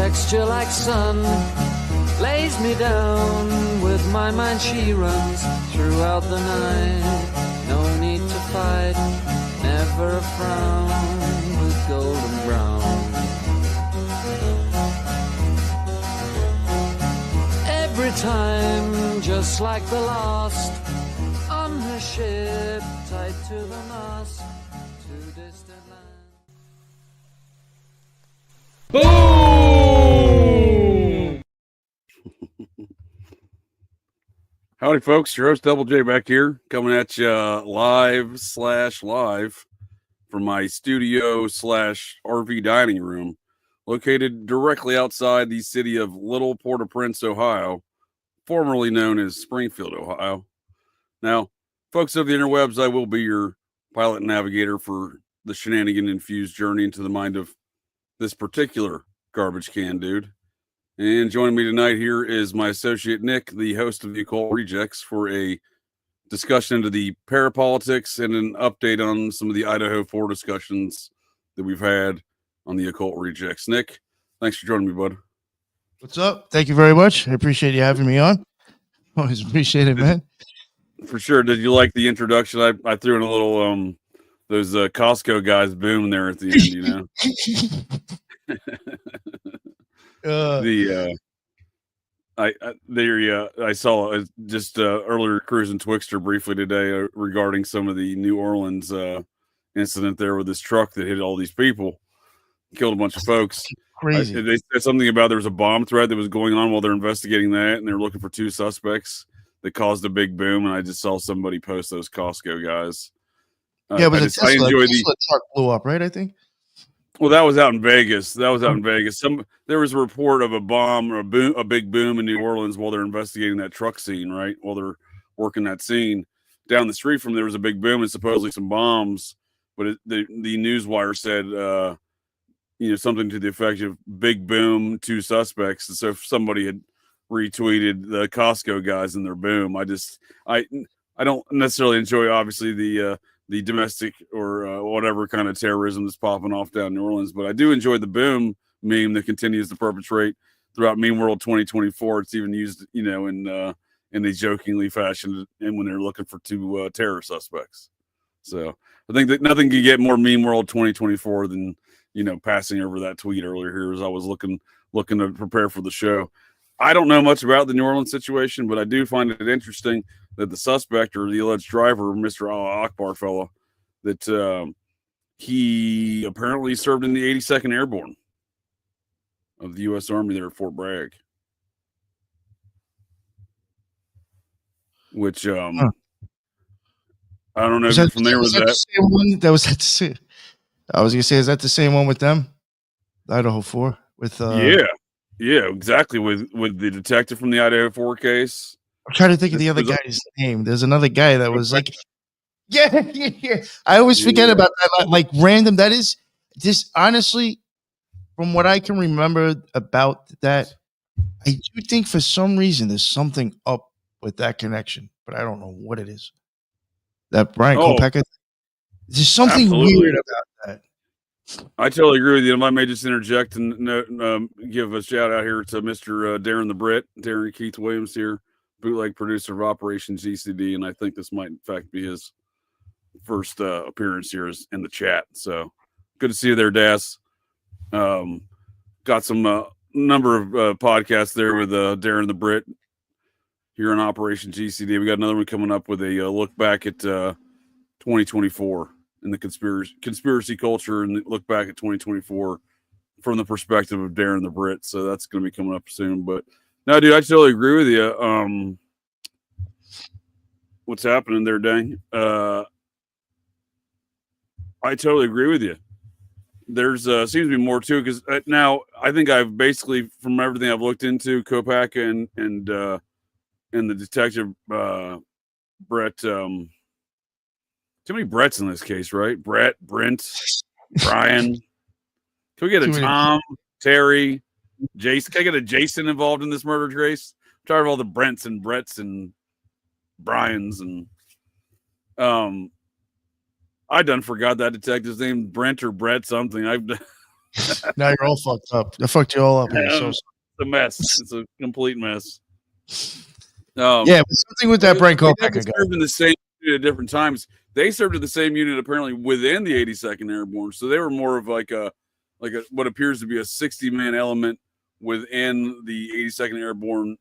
texture like sun lays me down. With my mind she runs throughout the night. No need to fight, never a frown, with golden brown. Every time, just like the last, on her ship, tied to the mast, to distant land. Boom! Howdy, folks. Your host, Double J, back here, coming at you live from my studio / RV dining room, located directly outside the city of Little Port-au-Prince, Ohio, formerly known as Springfield, Ohio. Now, folks of the interwebs, I will be your pilot and navigator for the shenanigan-infused journey into the mind of this particular garbage can dude. And joining me tonight here is my associate Nick, the host of the Occult Rejects, for a discussion into the parapolitics and an update on some of the Idaho 4 discussions that we've had on the Occult Rejects. Nick, thanks for joining me, bud. What's up? Thank you very much. I appreciate you having me on. Always appreciate it, man. For sure. Did you like the introduction? I threw in a little those Costco guys boom there at the end, you know. I saw just earlier cruising Twixter briefly today regarding some of the New Orleans incident there with this truck that hit all these people, killed a bunch of folks. Crazy. They said something about there was a bomb threat that was going on while they're investigating that, and they're looking for 2 suspects that caused a big boom. And I just saw somebody post those Costco guys. Yeah, but I enjoy the truck blew up, right? I think. Well, that was out in Vegas. There was a report of a bomb or a big boom in New Orleans while they're investigating that truck scene, right? While they're working that scene. Down the street from there was a big boom and supposedly some bombs, but the newswire said, something to the effect of big boom, 2 suspects. And so if somebody had retweeted the Costco guys in their boom, I don't necessarily enjoy, obviously, the domestic or whatever kind of terrorism that's popping off down in New Orleans, but I do enjoy the boom meme that continues to perpetrate throughout Meme World 2024. It's even used, in a jokingly fashion, and when they're looking for 2 terror suspects. So I think that nothing can get more Meme World 2024 than passing over that tweet earlier here as I was looking to prepare for the show. I don't know much about the New Orleans situation, but I do find it interesting that the suspect or the alleged driver, Mr. Allah Akbar fellow, that he apparently served in the 82nd Airborne of the U.S. Army there at Fort Bragg. Which I don't know if you're familiar with that. The same one that was at the, I was gonna say, is that the same one with them? Idaho 4 with yeah, exactly, with the detective from the Idaho 4 case. I'm trying to think of the other guy's name. There's another guy that was like, yeah. I always forget about that. Like random. That is just honestly, from what I can remember about that, I do think for some reason there's something up with that connection, but I don't know what it is. That Brian Kohberger. There's something weird about that. I totally agree with you. I may just interject and give a shout out here to Mr. Darren the Brit, Darren Keith Williams here, bootleg producer of Operation GCD, and I think this might in fact be his first appearance here in the chat. So good to see you there, Das. Got some number of podcasts there with Darren the Brit here on Operation GCD. We got another one coming up with a look back at 2024 in the conspiracy culture, and look back at 2024 from the perspective of Darren the Brit. So that's going to be coming up soon. But no, dude, I totally agree with you. What's happening there, Dang? I totally agree with you. There's seems to be more too, because now I think I've basically, from everything I've looked into, Kopak and the detective Brett. Too many Bretts in this case, right? Brett, Brent, Brian. Can we get a Tom, Terry, Jason? Can I get a Jason involved in this murder case? I'm tired of all the Brents and Bretts and Brian's and I done forgot that detective's name, Brent or Brett something. Now you're all fucked up. I fucked you all up. It's a mess. It's a complete mess. Yeah, but something with that Brian Kohberger guy. Served in the same unit at different times. They served at the same unit apparently within the 82nd Airborne, so they were more of like a what appears to be a 60-man element within the 82nd Airborne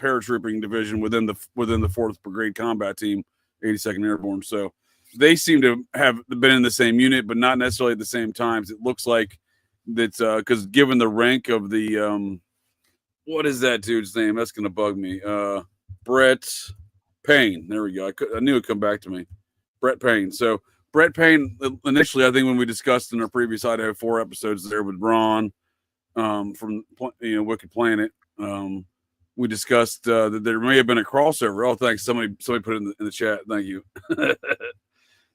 paratrooping division within the 4th Brigade Combat Team, 82nd Airborne. So they seem to have been in the same unit, but not necessarily at the same times. It looks like that's because given the rank of the what is that dude's name? That's going to bug me. Brett Payne. There we go. I knew it'd come back to me. Brett Payne. So Brett Payne, initially, I think when we discussed in our previous Idaho 4 episodes there with Ron from Wicked Planet, we discussed that there may have been a crossover. Oh, thanks. Somebody put it in the chat. Thank you.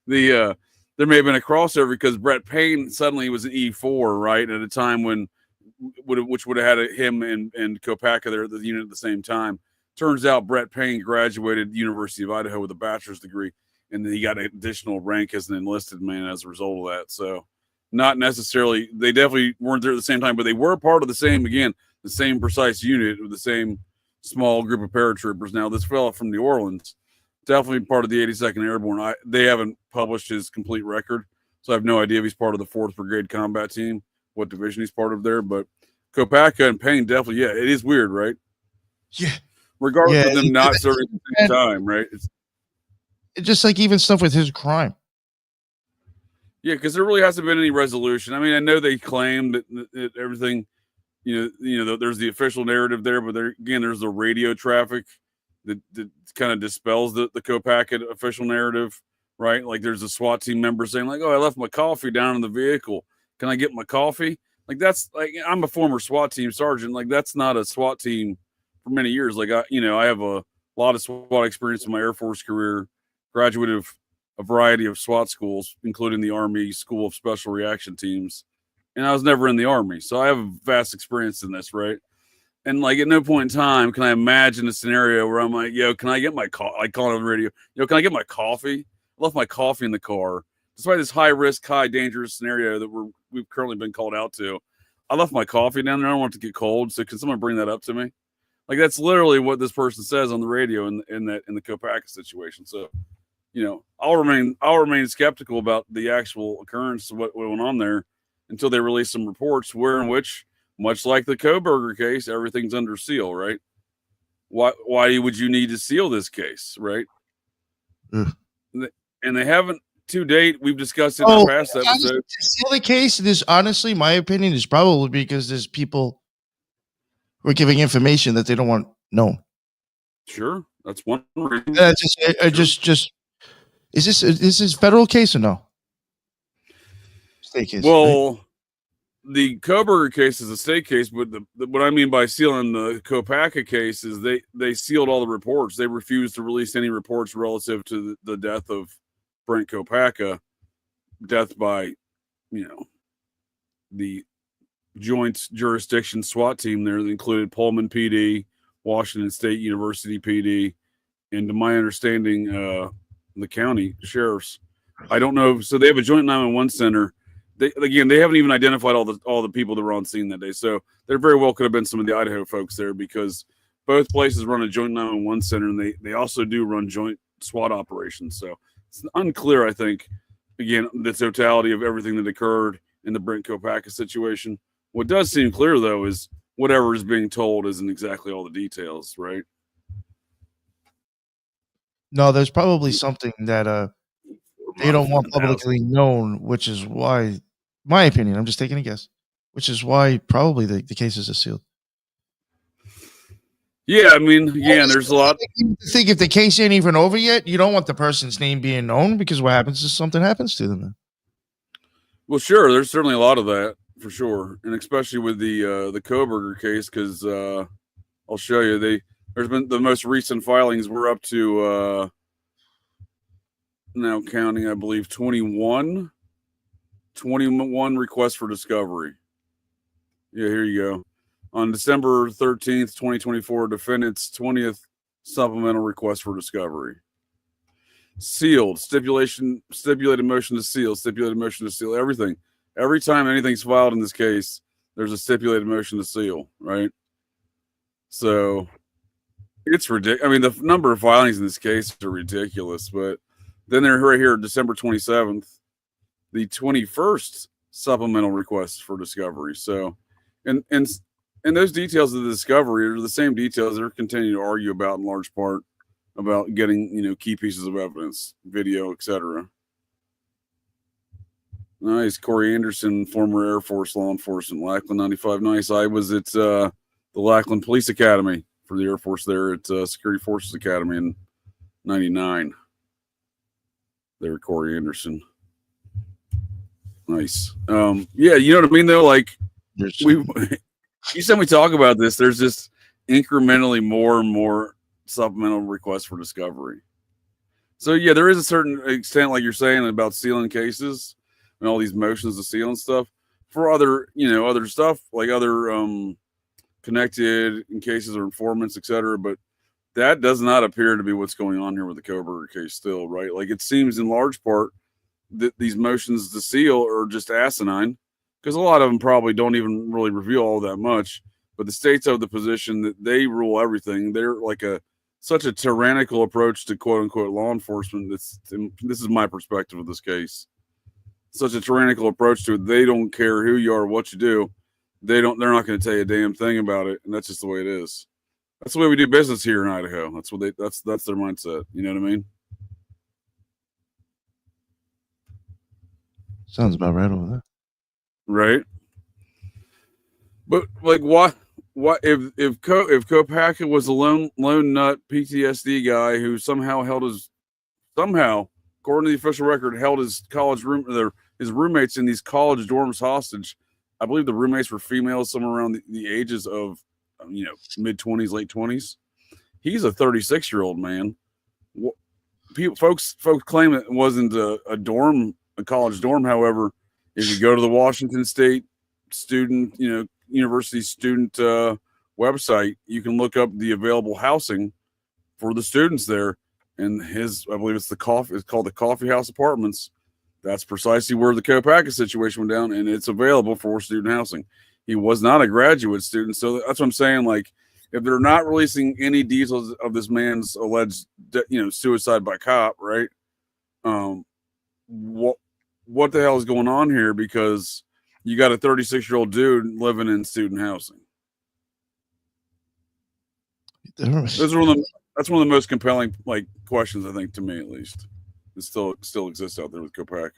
There may have been a crossover because Brett Payne suddenly was an E4, right, at a time when which would have had him and Kopaka there at the unit at the same time. Turns out Brett Payne graduated the University of Idaho with a bachelor's degree, and he got an additional rank as an enlisted man as a result of that. So not necessarily, they definitely weren't there at the same time, but they were part of the same precise unit with the same small group of paratroopers. Now, this fella from New Orleans, definitely part of the 82nd Airborne. They haven't published his complete record, so I have no idea if he's part of the 4th Brigade Combat Team, what division he's part of there. But Kopaka and Payne definitely, yeah, it is weird, right? Yeah. Regardless of them not serving at the same time, right? It's just like even stuff with his crime. Yeah, because there really hasn't been any resolution. I mean, I know they claim that everything, there's the official narrative there, but there's the radio traffic that kind of dispels the Kopaka official narrative, right? Like there's a SWAT team member saying like, "Oh, I left my coffee down in the vehicle. Can I get my coffee?" Like that's like, I'm a former SWAT team sergeant. Like that's not a SWAT team for many years. Like I have a lot of SWAT experience in my Air Force career, graduated of a variety of SWAT schools, including the Army School of Special Reaction Teams. And I was never in the Army. So I have a vast experience in this, right? And like at no point in time can I imagine a scenario where I'm like, "Yo, can I get my coffee?" I call it on the radio. "Yo, can I get my coffee? I left my coffee in the car." Despite this high risk, high dangerous scenario that we've currently been called out to, I left my coffee down there. I don't want it to get cold. So can someone bring that up to me? Like that's literally what this person says on the radio in the Kopaka situation. So, I'll remain skeptical about the actual occurrence of what went on there until they release some reports in which, much like the Coburger case, everything's under seal, right? Why would you need to seal this case, right? And they haven't to date. We've discussed in the past episode. To seal the case, this honestly, my opinion is probably because there's people who are giving information that they don't want known. Sure, that's one reason. Just is this federal case or no? State case. Well, right? The Coburger case is a state case, but what I mean by sealing the Kopaka case is they sealed all the reports. They refused to release any reports relative to the death of Brent Kopaka, death by, the joint jurisdiction SWAT team there that included Pullman PD, Washington State University PD, and to my understanding, the county sheriffs. I don't know. So they have a joint 911 center. They haven't even identified all the people that were on scene that day. So there very well could have been some of the Idaho folks there because both places run a joint 911 center and they also do run joint SWAT operations. So it's unclear, I think, again, the totality of everything that occurred in the Brent Kopaka situation. What does seem clear, though, is whatever is being told isn't exactly all the details, right? No, there's probably something that they don't want publicly known, which is why, my opinion, I'm just taking a guess, which is why probably the cases are sealed. Yeah, I mean, yeah, there's a lot. I think if the case ain't even over yet, you don't want the person's name being known because what happens is something happens to them. Well, sure, there's certainly a lot of that for sure, and especially with the Coburger case, because I'll show you there's been the most recent filings. We're up to now counting, I believe, 21 requests for discovery. Yeah, here you go. On December 13th, 2024, defendant's 20th supplemental request for discovery. Sealed, stipulated motion to seal, everything. Every time anything's filed in this case, there's a stipulated motion to seal, right? So it's ridiculous. I mean, the number of filings in this case are ridiculous, but then they're right here, December 27th, the 21st supplemental request for discovery. So, and those details of the discovery are the same details they're continuing to argue about in large part about getting, you know, key pieces of evidence, video, etc. Nice. Corey Anderson, former Air Force law enforcement, Lackland 95. Nice. I was at the Lackland Police Academy for the Air Force there at Security Forces Academy in 99. There, Corey Anderson. Nice. Yeah, you know what I mean, though? Like, each time we talk about this, there's just incrementally more and more supplemental requests for discovery. So, yeah, there is a certain extent, like you're saying, about sealing cases and all these motions to seal and stuff for other, you know, other stuff, like other connected in cases or informants, etc. But that does not appear to be what's going on here with the Coburger case still, right? Like, it seems in large part that these motions to seal are just asinine, because a lot of them probably don't even really reveal all that much, but the states have the position that they rule everything. They're like such a tyrannical approach to quote unquote law enforcement. This is my perspective of this case. Such a tyrannical approach to it. They don't care who you are, what you do. They're not going to tell you a damn thing about it. And that's just the way it is. That's the way we do business here in Idaho. That's their mindset. You know what I mean? Sounds about right over there. Right. But like, what if Goop Pak was a lone nut PTSD guy who somehow, according to the official record, held his his roommates in these college dorms hostage. I believe the roommates were females, somewhere around the ages of, you know, mid-20s, late 20s. He's a 36-year-old man. Folks claim it wasn't a college dorm. However, if you go to the Washington State university student website, you can look up the available housing for the students there. And I believe it's called the Coffee House Apartments. That's precisely where the Goop Pak situation went down, and it's available for student housing. He was not a graduate student, so that's what I'm saying. Like, if they're not releasing any details of this man's alleged, suicide by cop, right? What the hell is going on here? Because you got a 36-year-old dude living in student housing. That's one of the most compelling questions, I think, to me at least. It still exists out there with Goop Pak.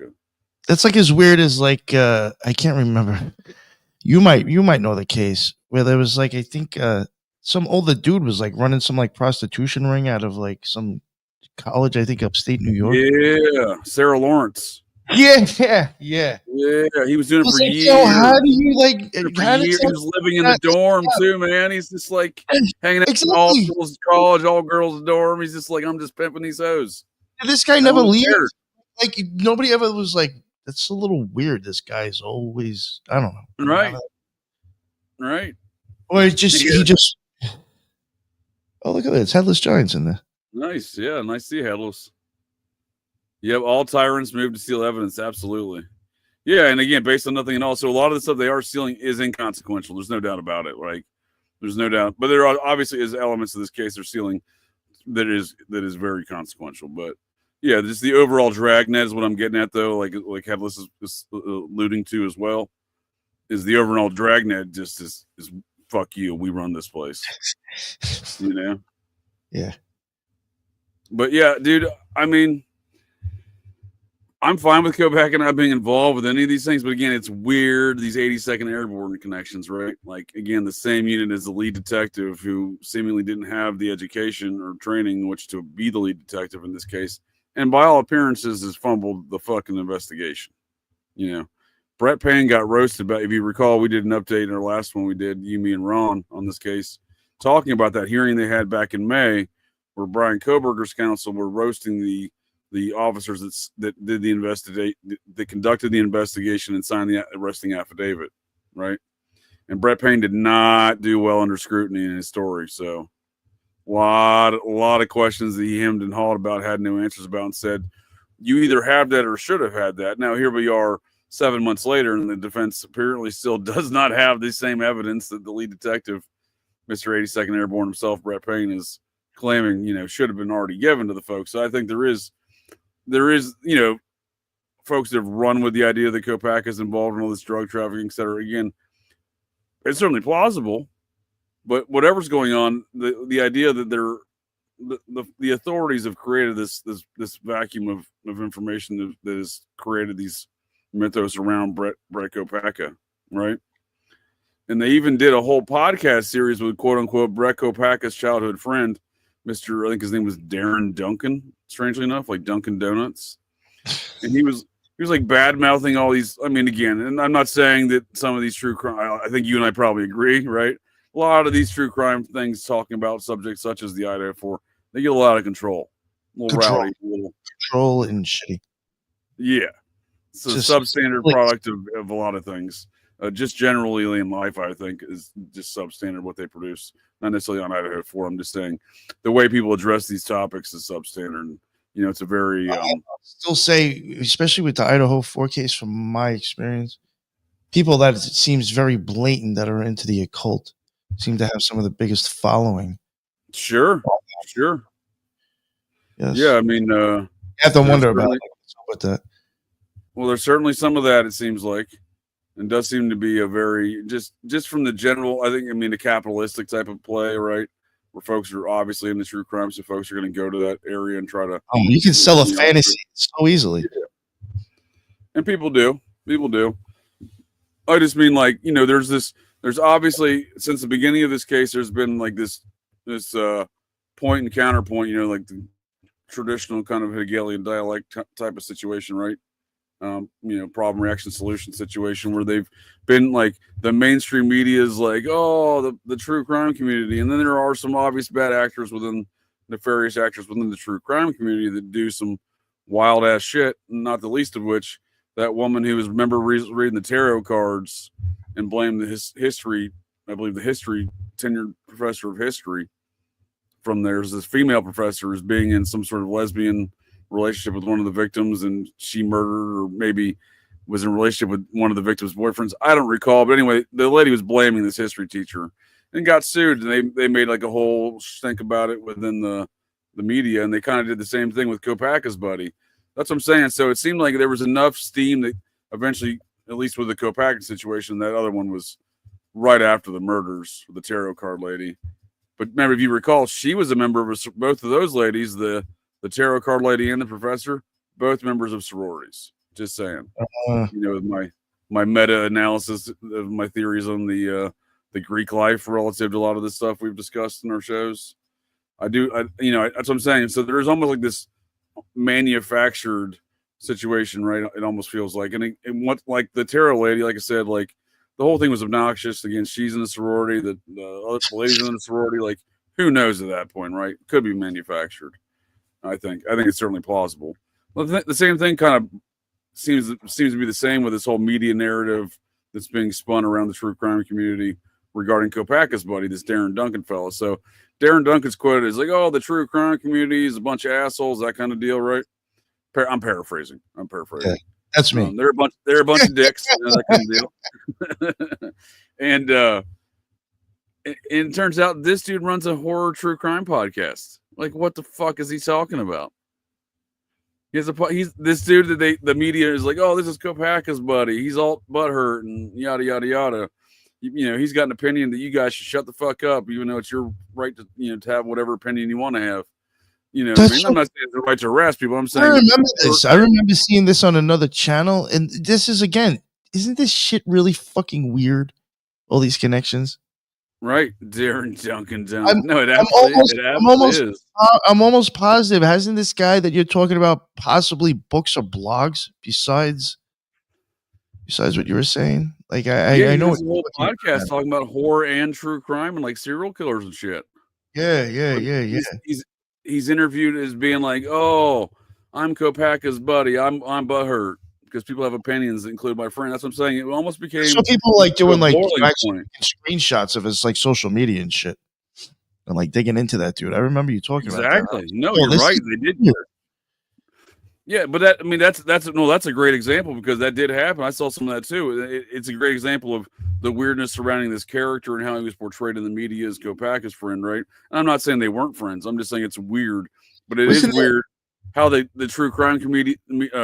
That's like as weird as I can't remember. You might know the case where there was I think some older dude was running some prostitution ring out of some college, I think upstate New York. Yeah, Sarah Lawrence. Yeah. He was doing it for years. So how do you he was living in the dorm too, man. He's just hanging out in all girls college, all girls dorm. He's just I'm just pimping these hoes. This guy never leaves. Nobody ever was that's a little weird. This guy's always, I don't know. Right. Or he just. Oh, look at that! It's Headless Giants in there. Nice, yeah, nice to see Headless. Yep, all tyrants move to steal evidence. Absolutely. Yeah, and again, based on nothing and all. So a lot of the stuff they are stealing is inconsequential. There's no doubt about it. There's no doubt. But there obviously is elements of this case they're stealing that is very consequential. But yeah, just the overall dragnet is what I'm getting at, though. Like Headless is alluding to as well, is the overall dragnet just is fuck you. We run this place. Yeah. But yeah, dude. I mean, I'm fine with Goop Pak and not being involved with any of these things, but again, it's weird, these 82nd Airborne connections, right? Again, the same unit as the lead detective who seemingly didn't have the education or training in which to be the lead detective in this case, and by all appearances has fumbled the fucking investigation. Brett Payne got roasted, but if you recall, we did an update in our last one we did, you, me, and Ron, on this case, talking about that hearing they had back in May, where Brian Kohberger's counsel were roasting the officers that did the investigate, that conducted the investigation and signed the arresting affidavit, right? And Brett Payne did not do well under scrutiny in his story. So a lot of questions that he hemmed and hawed about, had no answers about, and said, you either have that or should have had that. Now here we are 7 months later, and the defense apparently still does not have the same evidence that the lead detective, Mr. 82nd Airborne himself, Brett Payne, is claiming, should have been already given to the folks. So I think there is, folks that have run with the idea that Goop Pak is involved in all this drug trafficking, et cetera. Again, it's certainly plausible, but whatever's going on, the idea that the authorities have created this vacuum of information that has created these mythos around Brett Goop Pak, right? And they even did a whole podcast series with quote unquote Brett Goop Pak's childhood friend, Mr. I think his name was Darren Duncan, strangely enough, like Dunkin' Donuts. And he was like bad mouthing all these. I mean, again, and I'm not saying that some of these true crime, I think you and I probably agree, right? A lot of these true crime things talking about subjects such as the Idaho 4, they get a lot of control. A little rowdy. Control and shitty. Yeah. It's a substandard product of a lot of things. Just generally in life, I think, is just substandard what they produce. Not necessarily on Idaho 4. I'm just saying the way people address these topics is substandard. It's a very... I'll still say, especially with the Idaho 4 case, from my experience, people that it seems very blatant that are into the occult seem to have some of the biggest following. Sure. Yes. Yeah, I mean... you have to wonder about that. Well, there's certainly some of that, it seems like. And does seem to be a very... Just from the general, the capitalistic type of play, right? Where folks are obviously into true crime, so folks are going to go to that area and try to... you can sell a fantasy so easily. Yeah. And people do. I just mean, there's obviously, since the beginning of this case, there's been like this point and counterpoint, like the traditional kind of Hegelian dialect type of situation, right? Problem, reaction, solution situation where they've been like the mainstream media is like, oh, the true crime community. And then there are some obvious bad actors nefarious actors within the true crime community that do some wild ass shit. Not the least of which that woman who was, reading the tarot cards and blamed the history, I believe the tenured professor of history from there's this female professor as being in some sort of lesbian relationship with one of the victims, and she murdered or maybe was in a relationship with one of the victim's boyfriends. I don't recall, but anyway, the lady was blaming this history teacher and got sued, and they made like a whole stink about it within the media, and they kind of did the same thing with Goop Pak's buddy. That's what I'm saying. So it seemed like there was enough steam that eventually, at least with the Goop Pak situation, that other one was right after the murders with the tarot card lady. But remember, if you recall, she was a member of both of those ladies, the tarot card lady and the professor, both members of sororities. Just saying. My meta-analysis of my theories on the Greek life relative to a lot of the stuff we've discussed in our shows. That's what I'm saying. So there's almost like this manufactured situation, right? It almost feels like, and what, like the tarot lady, like I said, like the whole thing was obnoxious. Again, she's in the sorority, the other ladies in the sorority, like who knows at that point, right? Could be manufactured. I think it's certainly plausible. Well, the same thing kind of seems to be the same with this whole media narrative that's being spun around the true crime community regarding Goop Pak's buddy, this Darren Duncan fellow. So Darren Duncan's quoted as like, "Oh, the true crime community is a bunch of assholes," that kind of deal, right? I'm paraphrasing. Yeah, that's me. They're a bunch of dicks, that kind of deal. And it turns out this dude runs a horror true crime podcast. Like, what the fuck is he talking about? He's this dude that the media is like, oh, this is Goop Pak's buddy. He's all butthurt and yada yada yada. He's got an opinion that you guys should shut the fuck up, even though it's your right to to have whatever opinion you want to have. I'm not saying it's the right to harass people. I'm saying I remember this. I remember seeing this on another channel, and this is again. Isn't this shit really fucking weird? All these connections. Right, Darren Duncan. I'm almost positive. Hasn't this guy that you're talking about possibly books or blogs besides what you were saying? Like I know it's a whole podcast talking about horror and true crime and like serial killers and shit. Yeah. He's interviewed as being like, "Oh, I'm Goop Pak's buddy. I'm butthurt because people have opinions that include my friend." That's what I'm saying. It almost became so people like doing like screenshots of his like social media and shit, and like digging into that dude. I remember you talking about that. Exactly. No, you're right. They did. Yeah, but that's a great example because that did happen. I saw some of that too. It's a great example of the weirdness surrounding this character and how he was portrayed in the media as Goop Pak's friend, right? And I'm not saying they weren't friends. I'm just saying it's weird, but it is weird how the true crime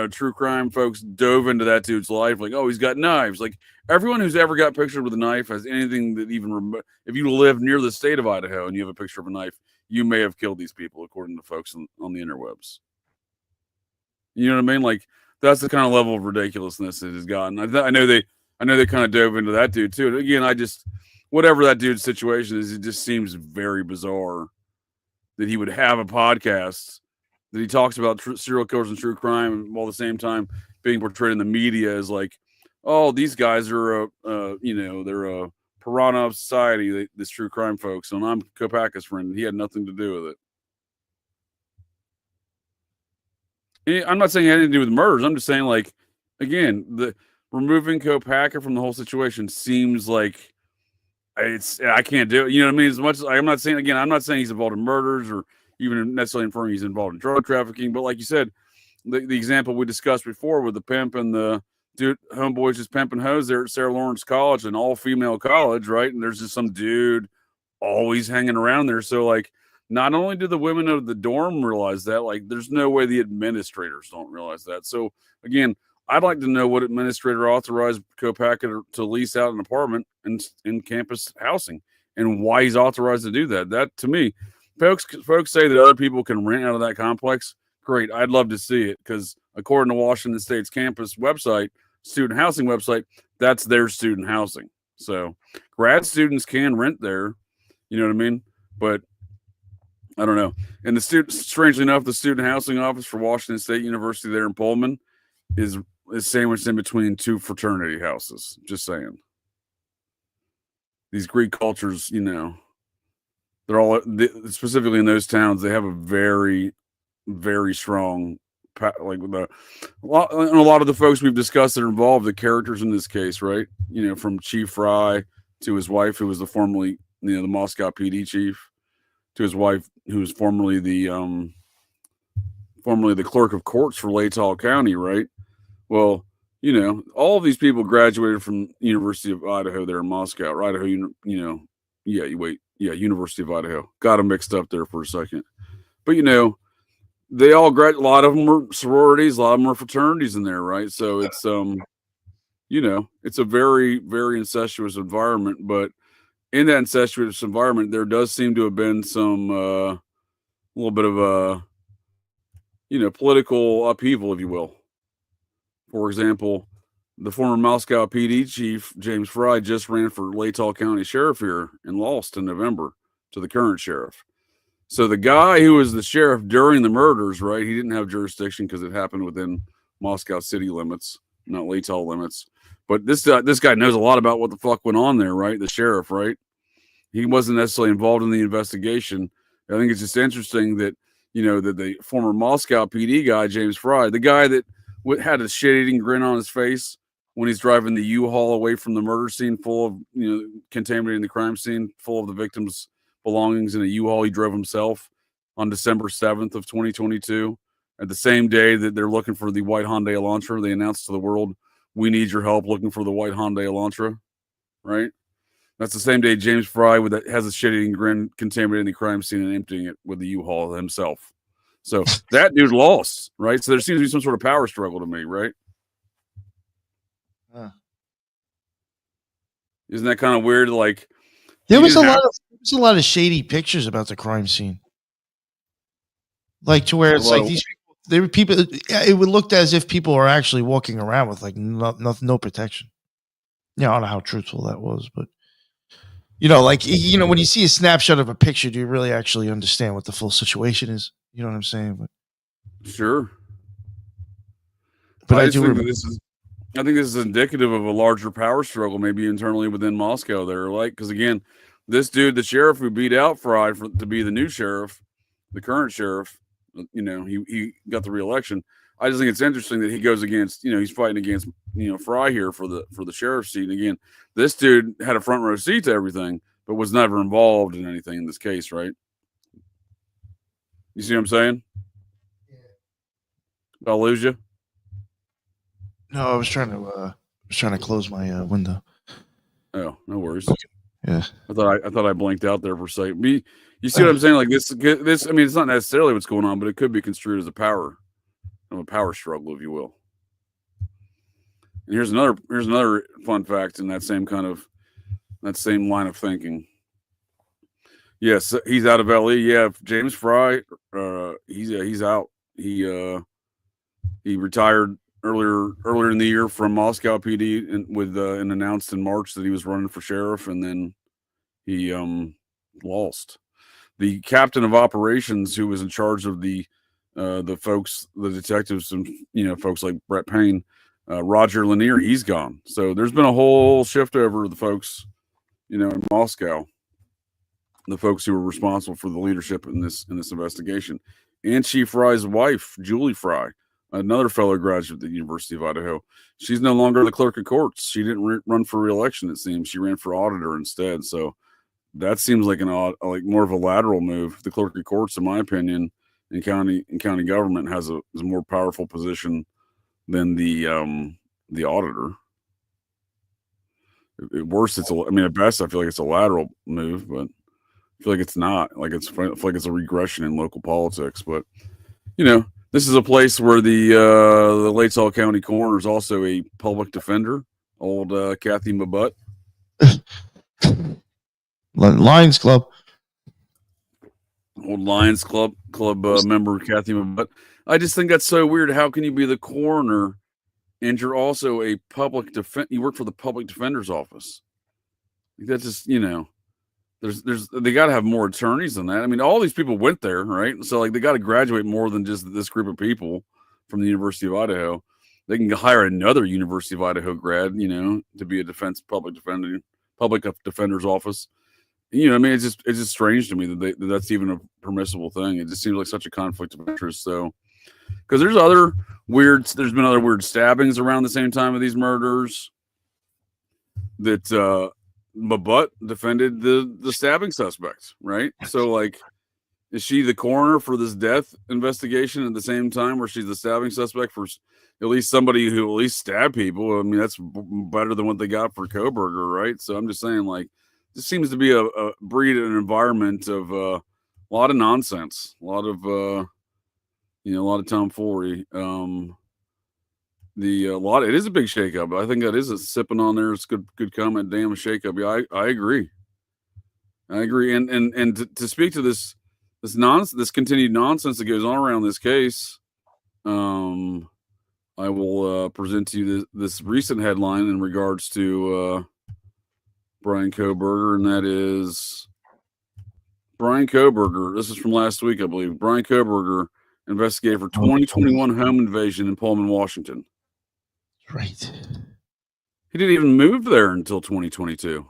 true crime folks dove into that dude's life. Like, oh, he's got knives. Like everyone who's ever got pictured with a knife has anything that even if you live near the state of Idaho and you have a picture of a knife, you may have killed these people, according to folks on the interwebs. You know what I mean? Like that's the kind of level of ridiculousness it has gotten. I know they kind of dove into that dude too. And again, whatever that dude's situation is, it just seems very bizarre that he would have a podcast that he talks about serial killers and true crime while at the same time being portrayed in the media as like, oh, these guys are they're a piranha of society, this true crime folks, and I'm Goop Pak's friend, and he had nothing to do with it. I'm not saying it had anything to do with murders. I'm just saying, like, again, the removing Goop Pak from the whole situation seems like I can't do it. You know what I mean? As much as I'm not saying he's involved in murders or even necessarily inferring he's involved in drug trafficking. But like you said, the example we discussed before with the pimp and the dude, homeboys just pimping hoes there at Sarah Lawrence College, an all-female college, right? And there's just some dude always hanging around there. So, like, not only do the women of the dorm realize that, like, there's no way the administrators don't realize that. So, again, I'd like to know what administrator authorized Goop Pak to lease out an apartment in campus housing and why he's authorized to do that. That, to me, folks say that other people can rent out of that complex. Great. I'd love to see it because according to Washington State's campus website, student housing website, that's their student housing. So grad students can rent there. You know what I mean? But I don't know. And strangely enough, the student housing office for Washington State University there in Pullman is sandwiched in between two fraternity houses. Just saying. These Greek cultures, they're all specifically in those towns. They have a very, very strong, like a lot of the folks we've discussed that are involved, the characters in this case, right? From Chief Fry to his wife, who was the formerly, the Moscow PD chief, to his wife, who was formerly the clerk of courts for Lateral County, right? Well, all of these people graduated from University of Idaho there in Moscow, or Idaho, University of Idaho. Got them mixed up there for a second. But, they all a lot of them were sororities, a lot of them were fraternities in there, right? So it's, it's a very, very incestuous environment. But in that incestuous environment, there does seem to have been some, little bit of a, political upheaval, if you will. For example, the former Moscow PD chief, James Fry, just ran for Lateral County Sheriff here and lost in November to the current sheriff. So the guy who was the sheriff during the murders, right, he didn't have jurisdiction because it happened within Moscow city limits, not Lateral limits. But this guy knows a lot about what the fuck went on there, right? The sheriff, right? He wasn't necessarily involved in the investigation. I think it's just interesting that, that the former Moscow PD guy, James Fry, the guy that had a shit-eating grin on his face when he's driving the U-Haul away from the murder scene full of, contaminating the crime scene, full of the victims' belongings in a U-Haul he drove himself on December 7th of 2022. At the same day that they're looking for the white Hyundai Elantra, they announced to the world, we need your help looking for the white Hyundai Elantra, right? That's the same day James Fry has a shit-eating grin contaminating the crime scene and emptying it with the U-Haul himself. So that dude lost, right? So there seems to be some sort of power struggle to me, right? Isn't that kind of weird? Like, there was a lot of shady pictures about the crime scene, like to where it's like these people. There were people. It would look as if people are actually walking around with like no protection. I don't know how truthful that was, but when you see a snapshot of a picture, do you really actually understand what the full situation is? You know what I'm saying? But, sure. But I think this is indicative of a larger power struggle, maybe internally within Moscow there. Like, because again, this dude, the sheriff who beat out Fry to be the new sheriff, the current sheriff, he got the re-election. I just think it's interesting that he goes against, he's fighting against, Fry here for the sheriff's seat. And again, this dude had a front row seat to everything, but was never involved in anything in this case, right? You see what I'm saying? Yeah. Did I lose you? No, I was trying to close my window. Oh, no worries. Yeah. I thought I blinked out there for a second. You see what I'm saying? Like this. I mean, it's not necessarily what's going on, but it could be construed as a power struggle, if you will. And here's another fun fact in that same line of thinking. Yes, he's out of LE. Yeah, James Fry. He's out. He retired earlier in the year from Moscow PD and announced in March that he was running for sheriff, and then he lost. The captain of operations, who was in charge of the detectives, and folks like Brett Payne, Roger Lanier, he's gone. So there's been a whole shift over the folks, in Moscow, the folks who were responsible for the leadership in this investigation. And Chief Fry's wife, Julie Fry, another fellow graduate at the University of Idaho, she's no longer the clerk of courts. She didn't run for re-election, it seems. She ran for auditor instead. So that seems like more of a lateral move. The clerk of courts, in my opinion, in county government has a more powerful position than the auditor. At worst, at best, I feel like it's a lateral move, but I feel like it's not. I feel like it's a regression in local politics. But this is a place where the Lateral County coroner is also a public defender. Old Kathy Mabutt. Lions Club. Old Lions Club member Kathy Mabutt. I just think that's so weird. How can you be the coroner and you're also a public you work for the public defender's office? That's just, they got to have more attorneys than that. I mean, all these people went there, right? So they got to graduate more than just this group of people from the University of Idaho. They can hire another University of Idaho grad, to be a public defender's office. It's just strange to me that that's even a permissible thing. It just seems like such a conflict of interest. So, because there's been other weird stabbings around the same time of these murders that Mabutt defended the stabbing suspect, right? So is she the coroner for this death investigation at the same time where she's the stabbing suspect for at least somebody who at least stabbed people? I mean, that's better than what they got for Coburger, right? So I'm just saying, this seems to be a breed an environment of a lot of nonsense, a lot of tomfoolery. It is a big shakeup. I think that is a sipping on there. It's good comment. Damn, a shakeup. Yeah, I agree. And to speak to this continued nonsense that goes on around this case, I will present to you this recent headline in regards to Brian Kohberger, and that is Brian Kohberger. This is from last week, I believe. Brian Kohberger investigated for 2021 home invasion in Pullman, Washington. Right. He didn't even move there until 2022.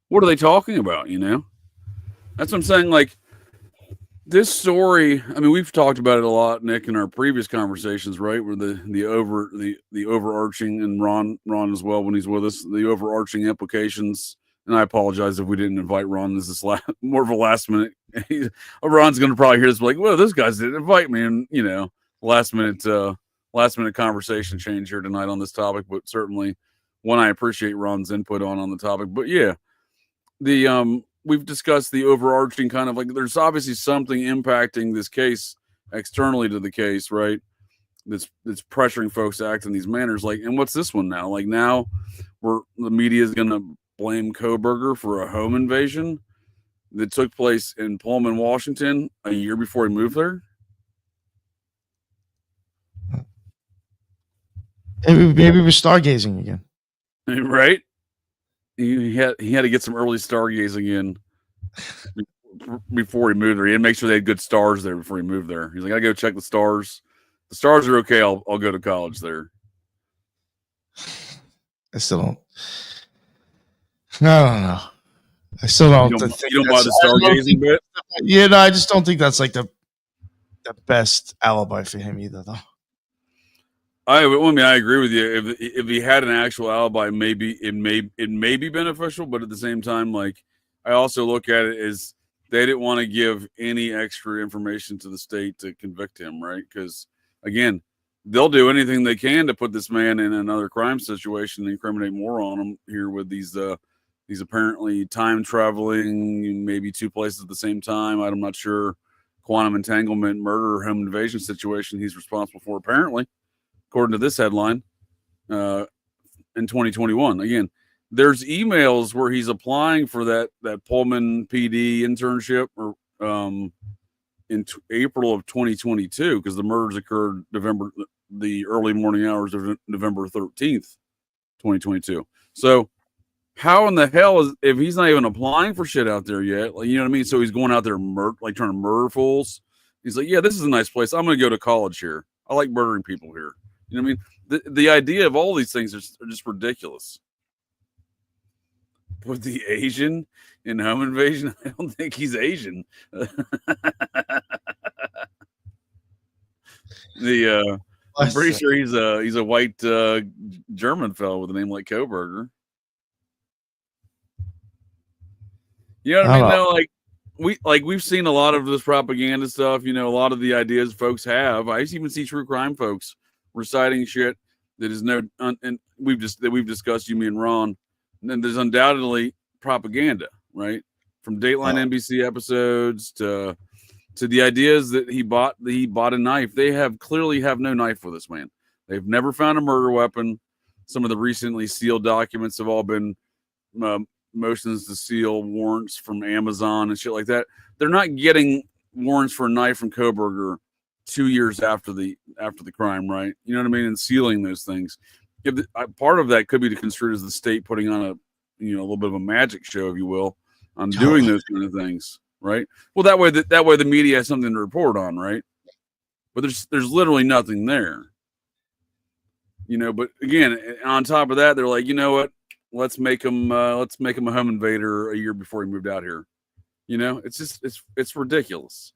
What are they talking about? That's what I'm saying. This story, I mean, we've talked about it a lot, Nick, in our previous conversations, right? Where the overarching, and Ron as well when he's with us, the overarching implications. And I apologize if we didn't invite Ron. This is more of a last minute. Ron's going to probably hear this well, this guys didn't invite me, and last minute conversation change here tonight on this topic. But certainly one I appreciate Ron's input on the topic. But yeah, we've discussed the overarching kind of there's obviously something impacting this case externally to the case, right? That's pressuring folks to act in these manners. And what's this one now? Now the media is going to blame Kohberger for a home invasion that took place in Pullman, Washington a year before he moved there. Maybe we're stargazing again. Right? He had to get some early stargazing in before he moved there. He had to make sure they had good stars there before he moved there. He's like, I gotta go check the stars. The stars are okay. I'll go to college there. I still don't. I don't know. I still don't. You don't buy the stargazing bit? Yeah, no, I just don't think that's the best alibi for him either, though. I agree with you. If he had an actual alibi, maybe it may be beneficial, but at the same time, I also look at it as they didn't want to give any extra information to the state to convict him, right? Because again, they'll do anything they can to put this man in another crime situation and incriminate more on him here with these apparently time traveling, maybe two places at the same time. I'm not sure. Quantum entanglement, murder, home invasion situation he's responsible for, apparently, according to this headline, in 2021. Again, there's emails where he's applying for that Pullman PD internship or in April of 2022, because the murders occurred the early morning hours of November 13th, 2022. So how in the hell if he's not even applying for shit out there yet? Like, you know what I mean? So he's going out there trying to murder fools. He's like, yeah, this is a nice place. I'm going to go to college here. I like murdering people here. You know what I mean? The idea of all these things are just ridiculous. With the Asian in home invasion, I don't think he's Asian. I'm pretty sure he's a white German fellow with a name like Kohberger. You know what I mean? Though, we've seen a lot of this propaganda stuff. You know, a lot of the ideas folks have. I even see true crime folks reciting shit that is and we've discussed, you, me, and Ron. And then there's undoubtedly propaganda, right? From Dateline NBC episodes to the ideas that he bought a knife. They clearly have no knife for this man. They've never found a murder weapon. Some of the recently sealed documents have all been motions to seal warrants from Amazon and shit like that. They're not getting warrants for a knife from Coburger 2 years after the crime, right? You know what I mean? And sealing those things. Part of that could be construed as the state putting on a little bit of a magic show, if you will, on doing those kind of things, right? Well, that way the media has something to report on, right? But there's literally nothing there, you know. But again, on top of that, they're like, you know what? Let's make him a home invader a year before he moved out here. You know, it's ridiculous.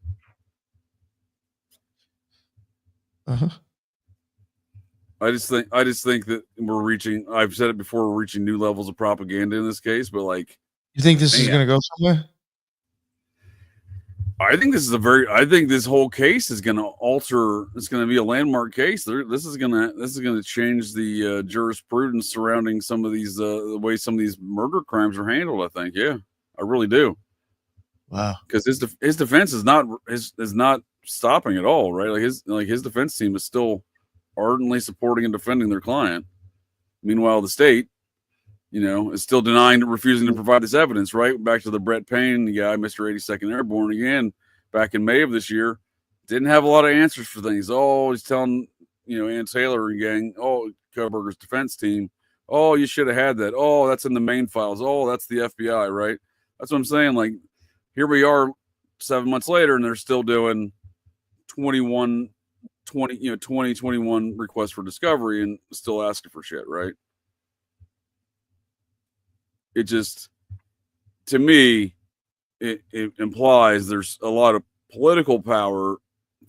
Uh-huh. I just think that we're reaching. I've said it before. We're reaching new levels of propaganda in this case. But like, you think this is going to go somewhere? I think this whole case is going to alter. It's going to be a landmark case. This is going to change the jurisprudence surrounding some of these the way some of these murder crimes are handled. I think, yeah, I really do. Wow, because his defense is not stopping at all, right? Like his defense team is still ardently supporting and defending their client. Meanwhile, the state, is still refusing to provide this evidence, right? Back to the Brett Payne guy, Mr. 82nd Airborne, again, back in May of this year, didn't have a lot of answers for things. Oh, he's telling, Ann Taylor and gang, Kohberger's defense team, you should have had that. Oh, that's in the main files. Oh, that's the FBI, right? That's what I'm saying. Like, here we are 7 months later, and they're still doing 21 requests for discovery and still asking for shit, right? It just, to me, it implies there's a lot of political power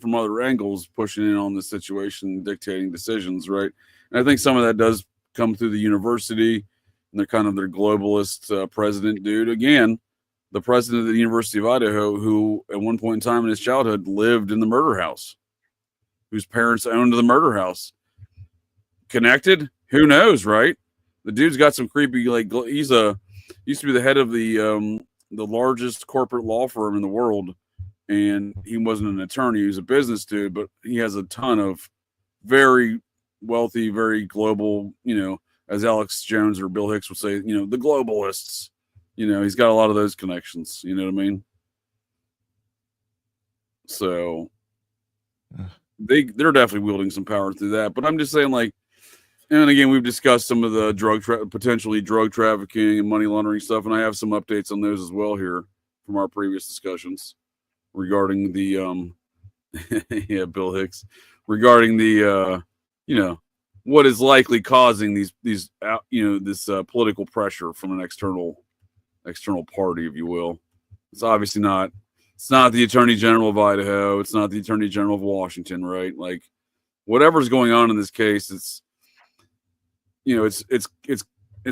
from other angles pushing in on the situation, dictating decisions, right? And I think some of that does come through the university and they're kind of their globalist president dude. Again, the president of the University of Idaho, who at one point in time in his childhood lived in the murder house, whose parents owned the murder house. Connected? Who knows, right? The dude's got some creepy, like, used to be the head of the largest corporate law firm in the world, and he wasn't an attorney, he was a business dude, but he has a ton of very wealthy, very global, as Alex Jones or Bill Hicks would say, the globalists. He's got a lot of those connections, you know what I mean? So they're definitely wielding some power through that. But I'm just saying, like, and again, we've discussed some of the potentially drug trafficking and money laundering stuff, and I have some updates on those as well here from our previous discussions regarding the Bill Hicks, regarding the what is likely causing these this political pressure from an external party, if you will. It's obviously not. It's not the Attorney General of Idaho. It's not the Attorney General of Washington, right? Like, whatever's going on in this case, it's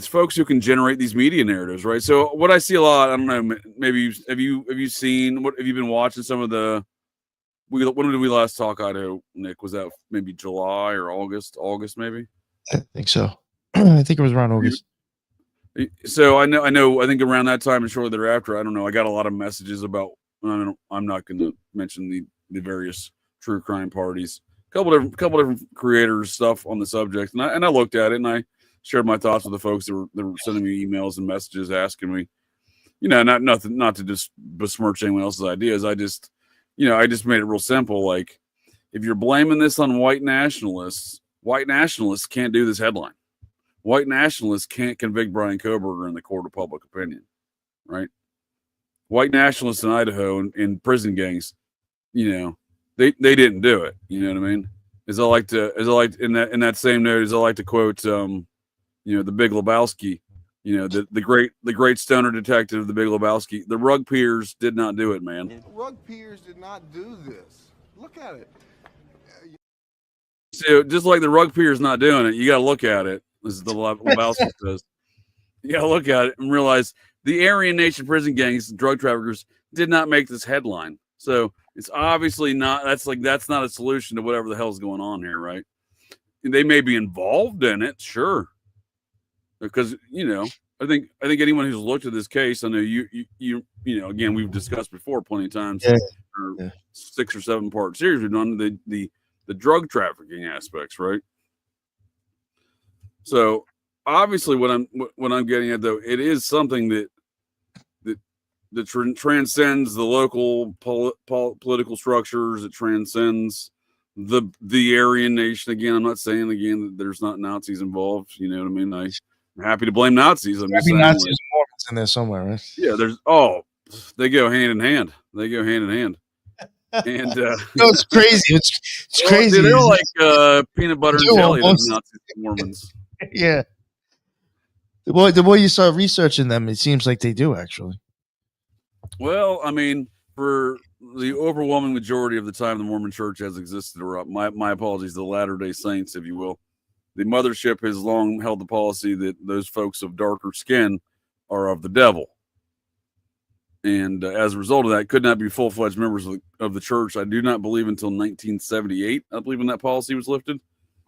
folks who can generate these media narratives, right? So what I see a lot, I don't know, maybe have you been watching some of the when did we last talk, Idaho, Nick? Was that maybe July or August? August, maybe? I think so. I think it was around August. So I think around that time and shortly thereafter, I don't know. I got a lot of messages about. I'm not going to mention the various true crime parties. Couple different creators stuff on the subject, and I looked at it and I shared my thoughts with the folks that were sending me emails and messages asking me, not to just besmirch anyone else's ideas. I just made it real simple. Like, if you're blaming this on white nationalists can't do this headline. White nationalists can't convict Brian Kohberger in the court of public opinion, right? White nationalists in Idaho in prison gangs, they didn't do it. You know what I mean? As I like in that same note, as I like to quote, the Big Lebowski, the great stoner detective, the Big Lebowski. The rug peers did not do it, man. The rug peers did not do this. Look at it. So just like the rug peers not doing it, you got to look at it. This is the Lebowski says. You got to look at it and realize the Aryan Nation prison gangs and drug traffickers did not make this headline. So it's obviously not. That's not a solution to whatever the hell's going on here, right? They may be involved in it, sure, because I think anyone who's looked at this case, I know you again, we've discussed before plenty of times, 6 or 7 part series we've done the drug trafficking aspects, right? So obviously, what I'm getting at, though, it is something that transcends the local political structures. It transcends the Aryan Nation. Again, I'm not saying that there's not Nazis involved. You know what I mean? I'm happy to blame Nazis. I'm just saying, Nazis and Mormons in there somewhere, right? Yeah, they go hand in hand. And it's crazy. It's crazy. Dude, they're like peanut butter and jelly. Those Nazis and Mormons. Yeah. The more you start researching them, it seems like they do actually. Well, I mean, for the overwhelming majority of the time the Mormon Church has existed, or my apologies, the Latter-day Saints, if you will, the mothership has long held the policy that those folks of darker skin are of the devil. And as a result of that, could not be full-fledged members of the church. I do not believe until 1978, I believe, when that policy was lifted.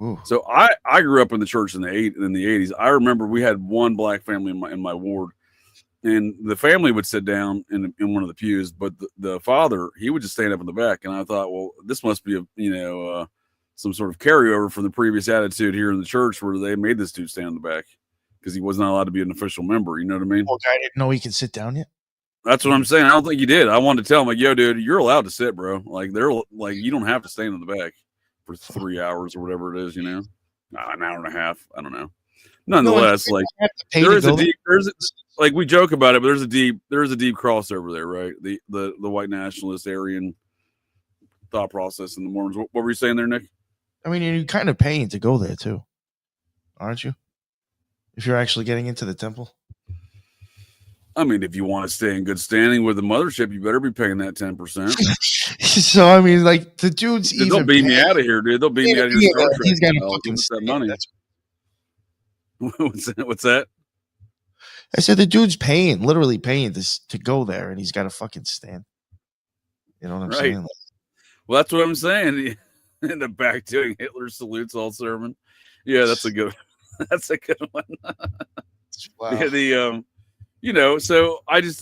Ooh. So I grew up in the church in the 80s. I remember we had one black family in my ward, and the family would sit down in one of the pews, but the father, he would just stand up in the back. And I thought, well, this must be some sort of carryover from the previous attitude here in the church where they made this dude stand in the back because he was not allowed to be an official member. You know what I mean? Well, guy didn't know he could sit down yet. That's what I'm saying. I don't think he did. I wanted to tell him, like, yo, dude, you're allowed to sit, bro. Like, they're like, you don't have to stand in the back for 3 hours or whatever it is, an hour and a half. I don't know. Nonetheless, we joke about it, but there's a deep crossover there, right? The white nationalist Aryan thought process in the Mormons. What were you saying there, Nick? I mean, you're kind of paying to go there too, aren't you? If you're actually getting into the temple. I mean, if you want to stay in good standing with the mothership, you better be paying that 10%. So, I mean, like, the dude's even they'll beat me out of here, dude. They'll beat me out of here. He's got to fucking that money. What's that? I said the dude's literally paying to go there, and he's got to fucking stand. You know what I'm saying? Well, that's what I'm saying. In the back doing Hitler salutes all sermon. Yeah, that's a good one. Wow. Yeah, so I'm just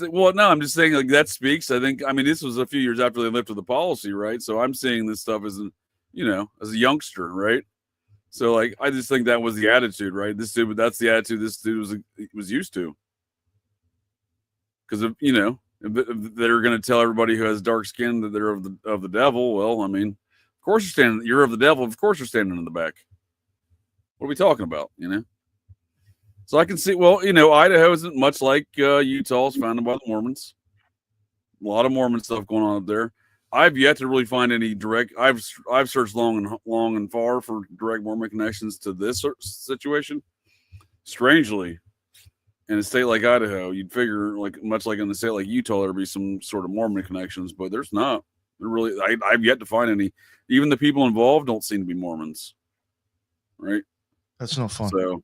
saying, like, that speaks. I mean, this was a few years after they lifted the policy, right? So I'm seeing this stuff as a youngster, right? So, like, I just think that was the attitude, right? That's the attitude this dude was used to. Because if they're going to tell everybody who has dark skin that they're of the devil, well, I mean, of course you're of the devil. Of course you're standing in the back. What are we talking about? So I can see, Idaho isn't much like Utah is founded by the Mormons. A lot of Mormon stuff going on up there. I've yet to really find any direct. I've searched long and far for direct Mormon connections to this situation. Strangely, in a state like Idaho, you'd figure, like, much like in a state like Utah, there'd be some sort of Mormon connections, but there's not. I've yet to find any. Even the people involved don't seem to be Mormons, right? That's no fun. So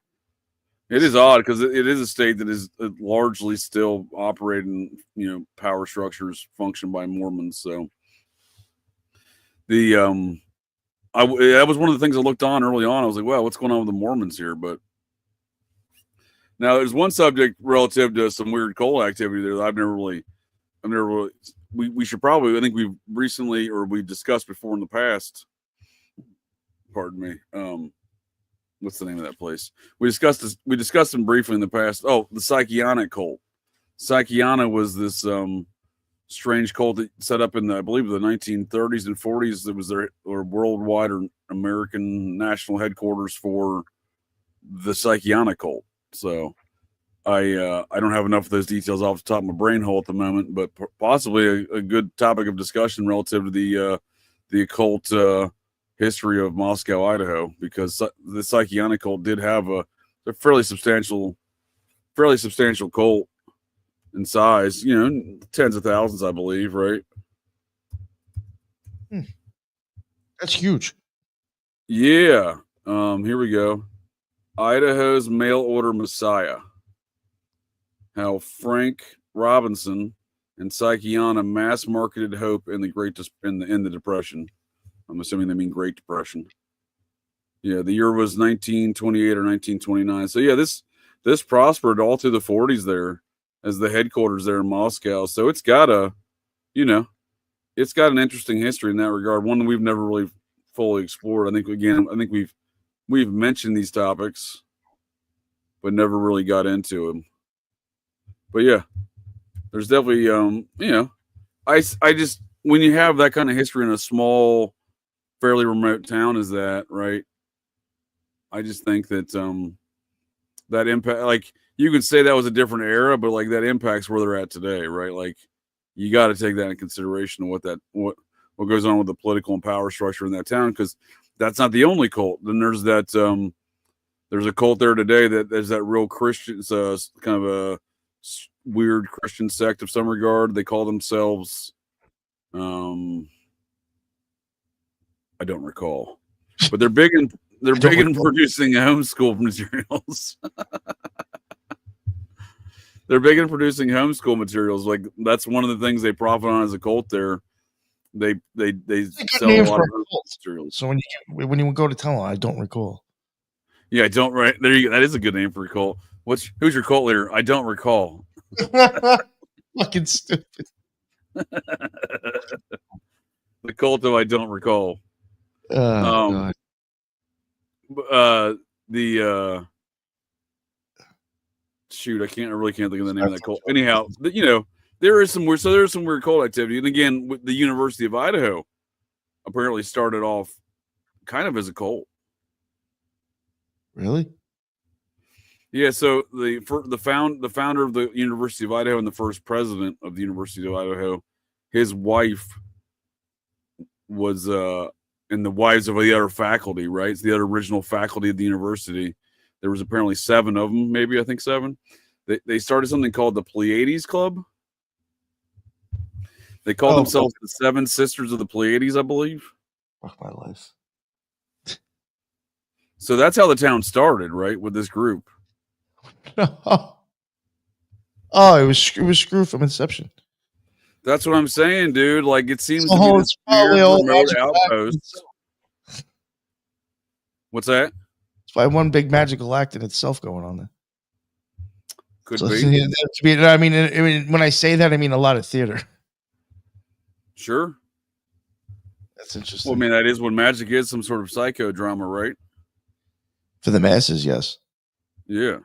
it is odd because it is a state that is largely still operating, power structures function by Mormons. So that was one of the things I looked on early on. I was like, well, what's going on with the Mormons here? But now there's one subject relative to some weird cult activity there that I've never really, we should probably, I think we've recently, or we discussed before in the past, pardon me. What's the name of that place? We discussed them briefly in the past. Oh, the Psychionic cult. Psychiana was this, strange cult that set up in I believe the 1930s and 40s. That was their worldwide or American national headquarters for the Psychiana cult. So I don't have enough of those details off the top of my brain hole at the moment, but possibly a good topic of discussion relative to the occult history of Moscow, Idaho, because the Psychiana cult did have a fairly substantial cult in size, tens of thousands, I believe, right? That's huge. Yeah. Here we go. Idaho's mail order messiah. How Frank Robinson and Psychiana mass marketed hope in the Depression. I'm assuming they mean Great Depression. Yeah, the year was 1928 or 1929. So yeah, this prospered all through the 40s there as the headquarters there in Moscow. So it's got an interesting history in that regard. One that we've never really fully explored. I think we've mentioned these topics, but never really got into them. But yeah, there's definitely, I just, when you have that kind of history in a small, fairly remote town as that, right? I just think that, that impact, like, you could say that was a different era, but like that impacts where they're at today, right? Like, you got to take that into consideration of what goes on with the political and power structure in that town, because that's not the only cult. Then there's that there's a cult there today that there's that real Christian, it's a kind of a weird Christian sect of some regard. They call themselves I don't recall, but they're big in producing homeschool materials. They're big in producing homeschool materials. Like, that's one of the things they profit on as a cult there. They sell a lot of materials. So when you go to tell them, I don't recall. Yeah, I don't. Right there, that is a good name for a cult. Who's your cult leader? I don't recall. Fucking stupid. The cult of I don't recall. Oh, God. Shoot, I really can't think of the name of that cult. Anyhow, there is some weird cult activity. And again, the University of Idaho apparently started off kind of as a cult. Really? Yeah. So the founder of the University of Idaho and the first president of the University of Idaho, his wife was and the wives of the other faculty, right? It's the other original faculty of the university. There was apparently 7 of them, maybe, I think 7. They started something called the Pleiades Club. They called themselves the 7 Sisters of the Pleiades, I believe. Fuck my life. So that's how the town started, right? With this group. Oh, it was screwed from inception. That's what I'm saying, dude. Like, it seems to be this weird remote outpost. What's that? It's by one big magical act in itself going on there. Could be. I mean, when I say that, I mean a lot of theater. Sure. That's interesting. Well, I mean, that is what magic is, some sort of psychodrama, right? For the masses, yes. Yeah.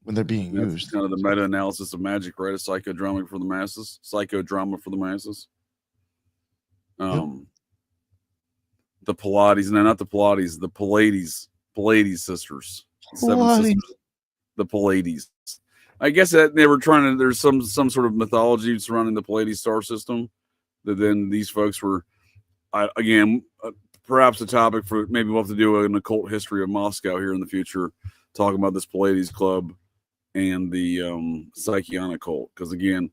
When they're being used. Kind of the meta-analysis of magic, right? A psychodrama for the masses. Yep. The Pilates, no, not the Pilates, the Pleiades sisters. 7 sisters. The Pleiades. I guess that they were trying to, there's some sort of mythology surrounding the Pleiades star system that then these folks were, perhaps a topic for, maybe we'll have to do an occult history of Moscow here in the future, talking about this Pleiades club and the Psychiana cult. Because again,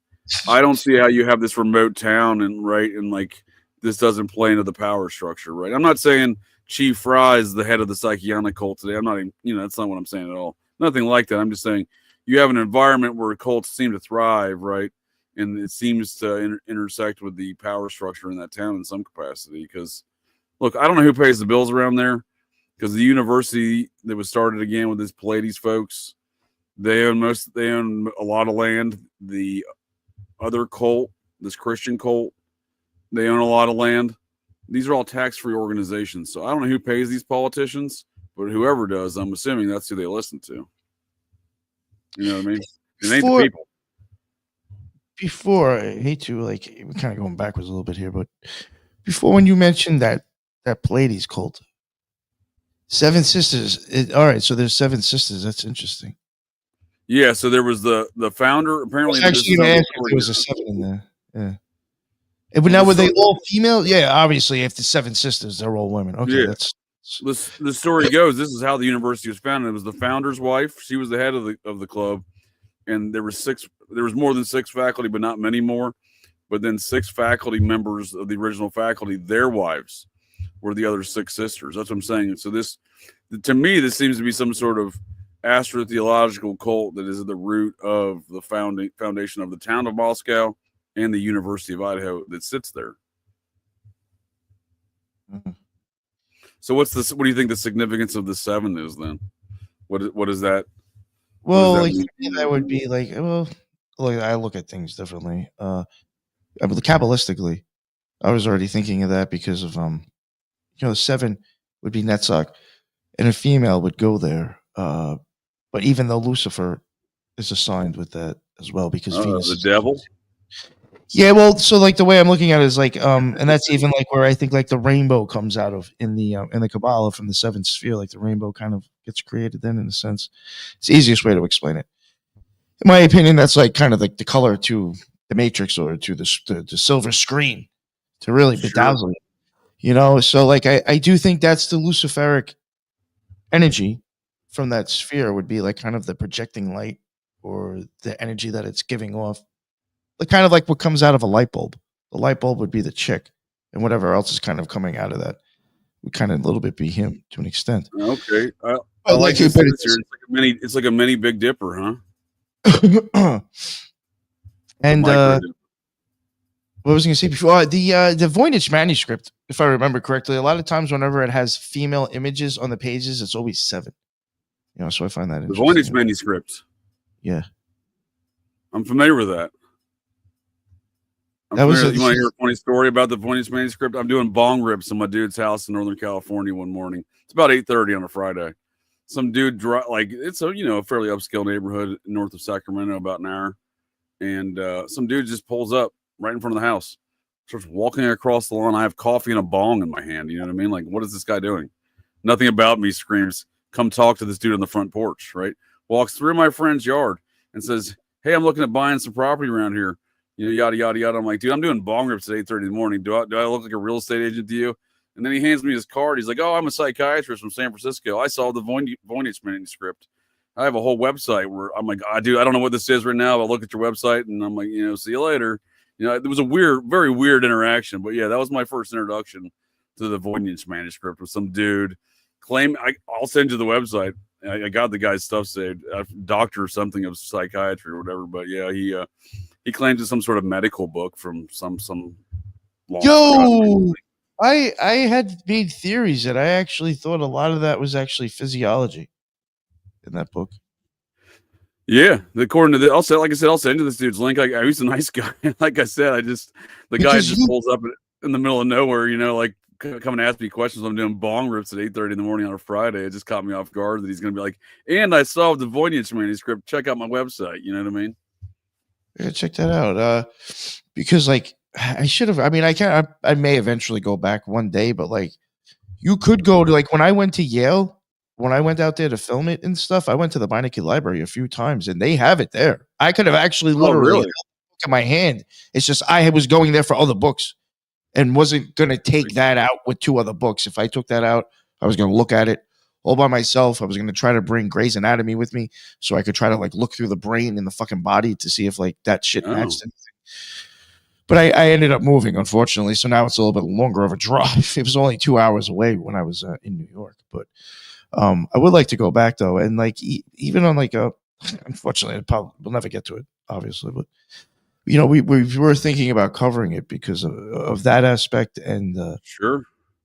I don't see how you have this remote town and like this doesn't play into the power structure, right? I'm not saying Chief Fry is the head of the Psychiana cult today. I'm not even, that's not what I'm saying at all. Nothing like that. I'm just saying you have an environment where cults seem to thrive, right? and it seems to intersect with the power structure in that town in some capacity. Because, look, I don't know who pays the bills around there, because the university that was started again with these Pallades folks, they own a lot of land. The other cult, this Christian cult, they own a lot of land. These are all tax-free organizations. So I don't know who pays these politicians, but whoever does, I'm assuming that's who they listen to. You know what I mean? It ain't the people. Before, I hate to, like, we're kind of going backwards a little bit here, but before, when you mentioned that Pallades cult, Seven Sisters. All right, so there's Seven Sisters. That's interesting. Yeah, so there was the founder. Apparently, there was a seven in there. Yeah. But now, were they all female? Yeah, obviously, if the Seven Sisters, they're all women. Okay, yeah. The story goes. This is how the university was founded. It was the founder's wife. She was the head of the club, and there was more than 6 faculty, but not many more. But then 6 faculty members of the original faculty, their wives, were the other 6 sisters. That's what I'm saying. So to me, this seems to be some sort of astrotheological cult that is at the root of the foundation of the town of Moscow and the University of Idaho that sits there. Mm-hmm. So what do you think the significance of the 7 is then? What is that? Well, like, that would be like, well, look, I look at things differently. Capitalistically, I was already thinking of that because of 7 would be Netzach, and a female would go there. But even though Lucifer is assigned with that as well, because Venus the devil. Yeah, well, so like the way I'm looking at it is like, and that's even like where I think like the rainbow comes out of in the Kabbalah from the 7th sphere, like the rainbow kind of gets created then, in a sense. It's the easiest way to explain it. In my opinion, that's like kind of like the color to the Matrix or to the silver screen to really bedazzle it. So like I do think that's the Luciferic energy from that sphere would be like kind of the projecting light or the energy that it's giving off. Like kind of like what comes out of a light bulb. The light bulb would be the chick, and whatever else is kind of coming out of that would kind of a little bit be him to an extent. Okay, I like it. It's like a mini Big Dipper, huh? And what was I going to say before? The Voyage Manuscript, if I remember correctly, a lot of times whenever it has female images on the pages, it's always 7. So I find that interesting. The Voyage Manuscript. Yeah, I'm familiar with that. You want to hear a funny story about the Voyage Manuscript? I'm doing bong rips in my dude's house in Northern California one morning. It's about 8:30 on a Friday. Some dude, it's a fairly upscale neighborhood north of Sacramento, about an hour. And some dude just pulls up right in front of the house, starts walking across the lawn. I have coffee and a bong in my hand. You know what I mean? Like, what is this guy doing? Nothing about me screams, come talk to this dude on the front porch, right? Walks through my friend's yard and says, hey, I'm looking at buying some property around here. Yada, yada, yada. I'm like, dude, I'm doing bong rips at 8:30 in the morning. Do I look like a real estate agent to you? And then he hands me his card. He's like, oh, I'm a psychiatrist from San Francisco. I saw the Voyage Manuscript. I have a whole website where I'm like, I don't know what this is right now. But I'll look at your website and I'm like, see you later. It was a very weird interaction. But yeah, that was my first introduction to the Voyage Manuscript with some dude I'll send you the website. I got the guy's stuff saved, doctor or something of psychiatry or whatever. But yeah, he claims it's some sort of medical book from some long. I had made theories that I actually thought a lot of that was actually physiology in that book. Yeah, according to I'll send you this dude's link. He's a nice guy. Like I said, the guy just pulls up in the middle of nowhere, like come and ask me questions. I'm doing bong rips at 8:30 in the morning on a Friday. It just caught me off guard that he's going to be like, and I solved the Voyage Manuscript. Check out my website. You know what I mean? Yeah, check that out. Because like I should have. I mean, I may eventually go back one day, but like you could go to when I went to Yale, when I went out there to film it and stuff. I went to the Yale Library a few times, and they have it there. I could have actually literally look at my hand. It's just I was going there for other books, and wasn't going to take that out with 2 other books. If I took that out, I was going to look at it all by myself. I was going to try to bring Grey's Anatomy with me so I could try to look through the brain and the fucking body to see if that shit matched anything. But I ended up moving, unfortunately. So now it's a little bit longer of a drive. It was only 2 hours away when I was in New York. But I would like to go back though. And even on unfortunately, we'll never get to it, obviously. But we were thinking about covering it because of that aspect, and Sure.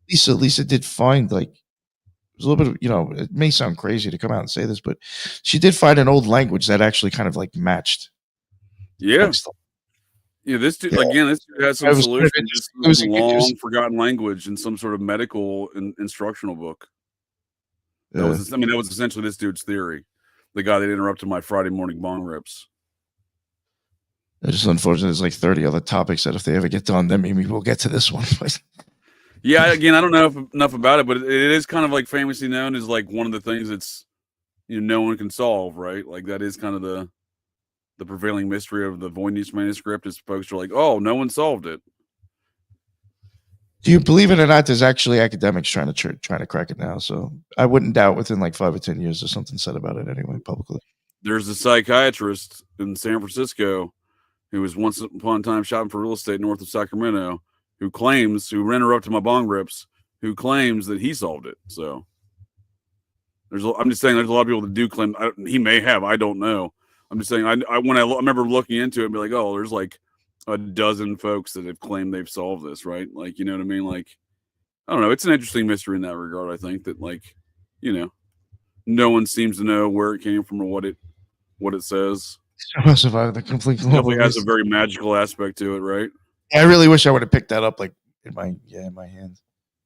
Lisa did find like it was a little bit of, it may sound crazy to come out and say this, but she did find an old language that actually kind of like matched. Yeah. Like, Yeah, this dude again. This dude has some It was solution. kind of- Just it was- long forgotten language in some sort of medical instructional book. That was essentially this dude's theory. The guy that interrupted my Friday morning bong rips. It's just unfortunate. There's like 30 other topics that if they ever get done, then maybe we'll get to this one. Yeah, again, I don't know enough about it, but it is kind of like famously known as like one of the things that's no one can solve, right? Like that is kind of the prevailing mystery of the Voyage Manuscript. Is folks are like, oh, no one solved it. Do you believe it or not? There's actually academics trying to crack it now. So I wouldn't doubt within like 5 or 10 years there's something said about it anyway publicly. There's a psychiatrist in San Francisco who was once upon a time shopping for real estate north of Sacramento, who interrupted my bong rips, who claims that he solved it. So I'm just saying there's a lot of people that do claim he may have. I don't know. I'm just saying I remember looking into it and be like, oh, there's like a dozen folks that have claimed they've solved this, right? Like, you know what I mean? Like, I don't know. It's an interesting mystery in that regard. I think that like, no one seems to know where it came from or what it says. Survive the complete global. Definitely has a very magical aspect to it, right? Yeah, I really wish I would have picked that up like in my hand.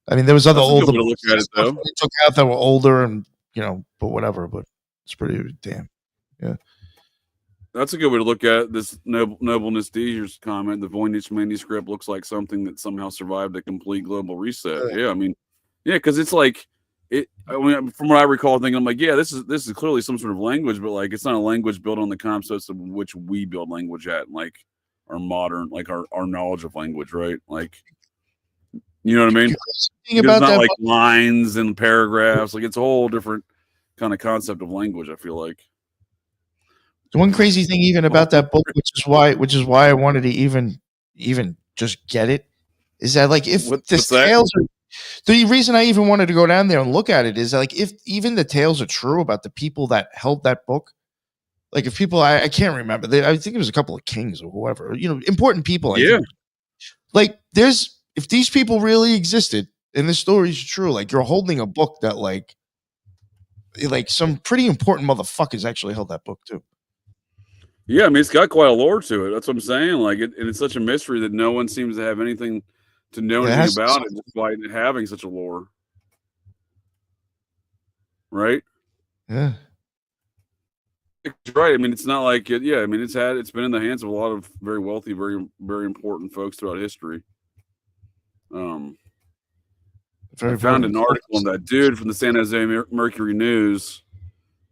I mean, there was other older look at it though. They took out that were older and but whatever. But it's pretty damn. Yeah. That's a good way to look at it. This Nobleness Deer's comment. The Voyage Manuscript looks like something that somehow survived a complete global reset. Yeah, I mean, because it's like from what I recall thinking, I'm like, yeah, this is clearly some sort of language, but like it's not a language built on the concepts of which we build language at, like our modern, like our knowledge of language, right? Like, you know what I mean? It's not like lines and paragraphs. Like it's a whole different kind of concept of language, I feel like. The one crazy thing even about that book, which is why I wanted to even just get it, is that like if the tales are, the reason I even wanted to go down there and look at it is that, like if even the tales are true about the people that held that book, like if people I can't remember, I think it was a couple of kings or whoever, important people. Like if these people really existed and the story is true, like you're holding a book that like some pretty important motherfuckers actually held that book too. Yeah, I mean, it's got quite a lore to it. That's what I'm saying. Like, and it's such a mystery that no one seems to have anything to know anything about it, despite it having such a lore. Right? Yeah. It's right. I mean, it's not like it. Yeah, I mean, it's been in the hands of a lot of very wealthy, very, very important folks throughout history. I found an article on that dude from the San Jose Mercury News.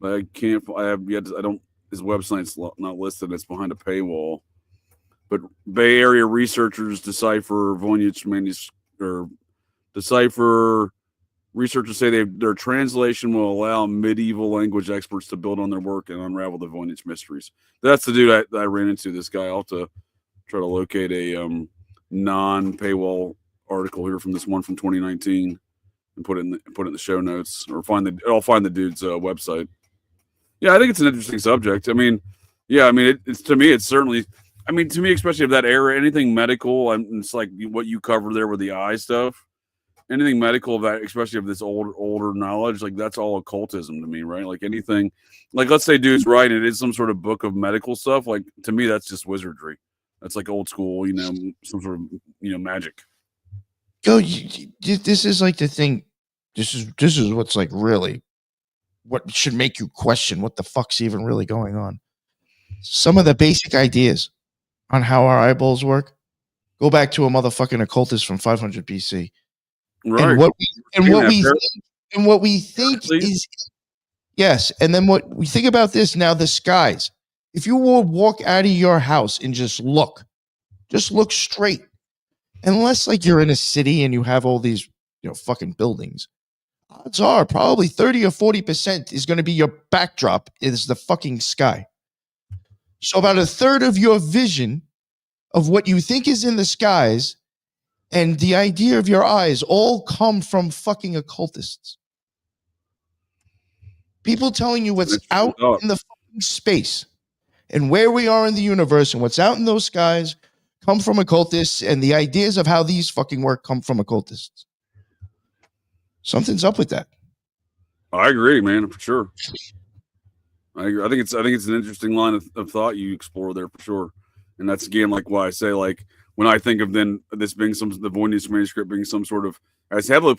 I don't. His website's not listed. It's behind a paywall. But Bay Area researchers decipher Voyage Manuscript, or decipher. Researchers say their translation will allow medieval language experts to build on their work and unravel the Voyage mysteries. That's the dude I ran into. This guy. I'll have to try to locate a non-paywall article here from this one from 2019 and put it in the show notes, or I'll find the dude's website. Yeah, I think it's an interesting subject. I mean, it's to me, it's certainly. I mean, to me, especially of that era, anything medical, it's like what you cover there with the eye stuff. Anything medical of that, especially of this older knowledge, like that's all occultism to me, right? Like anything, like let's say dude's right, it is some sort of book of medical stuff. Like to me, that's just wizardry. That's like old school, some sort of magic. This is like the thing. This is what's like really. What should make you question what the fuck's even really going on? Some of the basic ideas on how our eyeballs work go back to a motherfucking occultist from 500 BC. Right. And what we think is yes. And then what we think about this now, the skies. If you will walk out of your house and just look straight, unless like you're in a city and you have all these fucking buildings. Odds are probably 30 or 40% is going to be your backdrop is the fucking sky. So about a third of your vision of what you think is in the skies and the idea of your eyes all come from fucking occultists. People telling you what's out in the fucking space and where we are in the universe and what's out in those skies come from occultists, and the ideas of how these fucking work come from occultists. Something's up with that. I agree, man, for sure. I agree. I think it's an interesting line of thought you explore there for sure. And that's again like why I say, like, when I think of then this being the Voyage Manuscript being some sort of, as Headless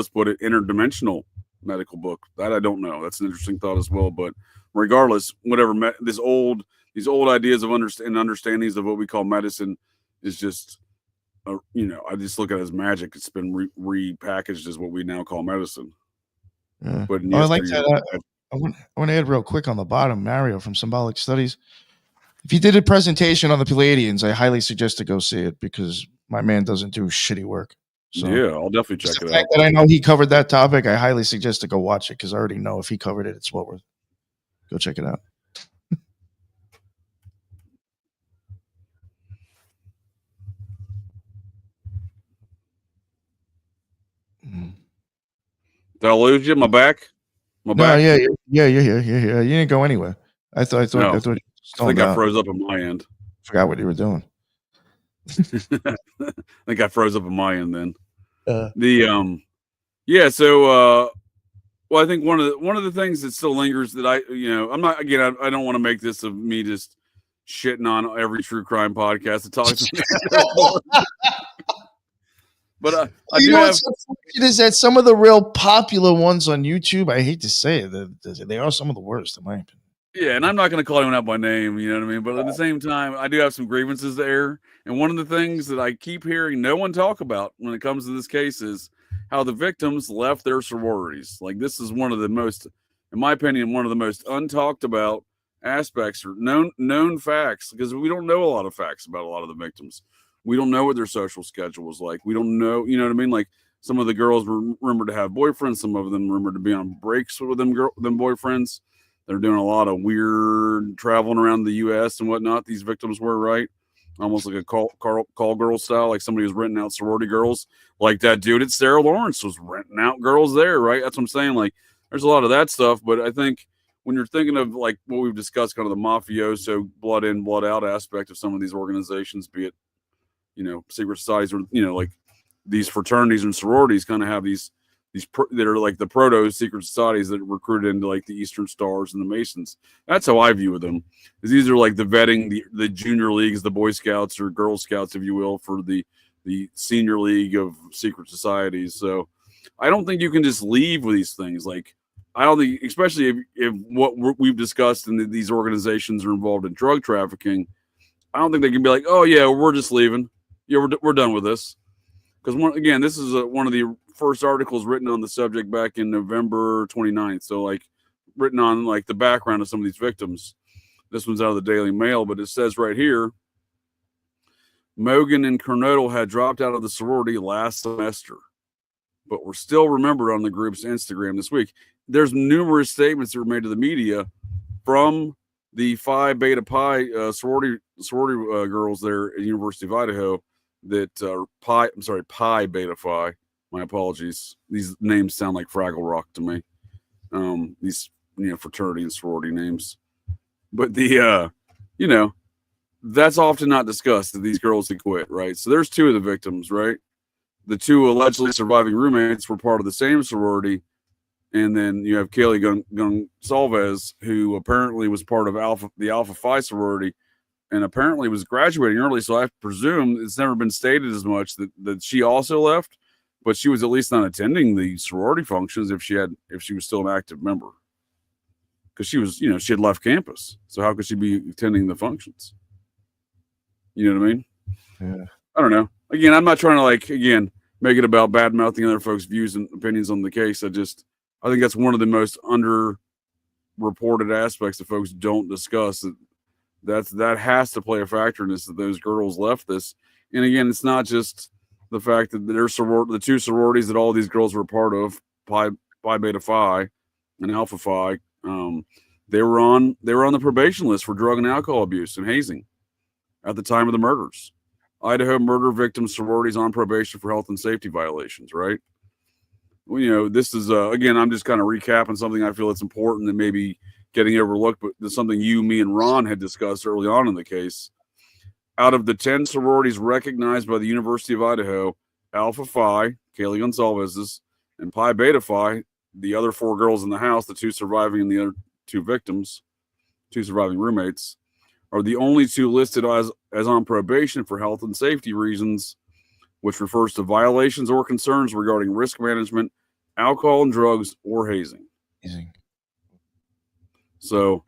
put it, interdimensional medical book. That I don't know. That's an interesting thought as well. But regardless, whatever, these old ideas of understandings of what we call medicine is just, I just look at it as magic. It's been repackaged as what we now call medicine. Yeah. But I like that. I want to add real quick on the bottom, Mario from Symbolic Studies. If you did a presentation on the Pleiadians, I highly suggest to go see it because my man doesn't do shitty work. So yeah, I'll definitely check it out. That I know he covered that topic, I highly suggest to go watch it because I already know if he covered it, it's well worth it. Go check it out. Did I lose you? My back? No, yeah, you're here. You didn't go anywhere. I thought. I think I froze up on my end. Forgot what you were doing. I think I froze up on my end then. So well, I think one of the things that still lingers that I'm not, again, I don't want to make this of me just shitting on every true crime podcast that talks about but I do what's unfortunate is that some of the real popular ones on YouTube, I hate to say it, they are some of the worst in my opinion. Yeah, and I'm not going to call anyone out by name, you know what I mean? But at the same time, I do have some grievances to air. And one of the things that I keep hearing no one talk about when it comes to this case is how the victims left their sororities. Like, this is one of the most, in my opinion, one of the most untalked about aspects or known facts, because we don't know a lot of facts about a lot of the victims. We don't know what their social schedule was like. We don't know, you know what I mean? Like, some of the girls were rumored to have boyfriends. Some of them rumored to be on breaks with them boyfriends. They're doing a lot of weird traveling around the U.S. and whatnot. These victims were, right? Almost like a call girl style, like somebody was renting out sorority girls. Like that dude at Sarah Lawrence was renting out girls there, right? That's what I'm saying. Like, there's a lot of that stuff. But I think when you're thinking of like what we've discussed, kind of the mafioso blood in, blood out aspect of some of these organizations, be it, secret societies or, like these fraternities and sororities kind of have these that are like the proto secret societies that recruited into like the Eastern Stars and the Masons. That's how I view them. Is these are like the vetting, the junior leagues, the Boy Scouts or Girl Scouts, if you will, for the senior league of secret societies. So I don't think you can just leave with these things. Like, I don't think, especially if what we've discussed and these organizations are involved in drug trafficking, I don't think they can be like, oh yeah, we're just leaving. Yeah, we're done with this. Because again, this is one of the first articles written on the subject back in November 29th. So like written on like the background of some of these victims. This one's out of the Daily Mail, but it says right here, Mogan and Kernodle had dropped out of the sorority last semester, but were still remembered on the group's Instagram this week. There's numerous statements that were made to the media from the Phi Beta Pi sorority girls there at University of Idaho that Pi Beta Phi. My apologies. These names sound like Fraggle Rock to me. These fraternity and sorority names. But that's often not discussed that these girls had quit, right? So there's two of the victims, right? The two allegedly surviving roommates were part of the same sorority. And then you have Kaylee Gonsalves, who apparently was part of the Alpha Phi sorority and apparently was graduating early. So I presume it's never been stated as much that she also left, but she was at least not attending the sorority functions if she was still an active member. Because she was, she had left campus. So how could she be attending the functions? You know what I mean? Yeah. I don't know. Again, I'm not trying to make it about bad mouthing other folks' views and opinions on the case. I think that's one of the most underreported aspects that folks don't discuss. That has to play a factor in this, that those girls left this. And again, it's not just the fact that the two sororities that all these girls were part of, Pi Beta Phi and Alpha Phi, they were on the probation list for drug and alcohol abuse and hazing at the time of the murders. Idaho murder victim sororities on probation for health and safety violations, right? Well, this is again, I'm just kind of recapping something I feel it's important that maybe getting overlooked, but there's something you, me, and Ron had discussed early on in the case. Out of the 10 sororities recognized by the University of Idaho, Alpha Phi, Kaylee Gonzalez's, and Pi Beta Phi, the other 4 girls in the house, the 2 surviving and the other 2 victims, 2 surviving roommates, are the only 2 listed as on probation for health and safety reasons, which refers to violations or concerns regarding risk management, alcohol and drugs, or hazing. So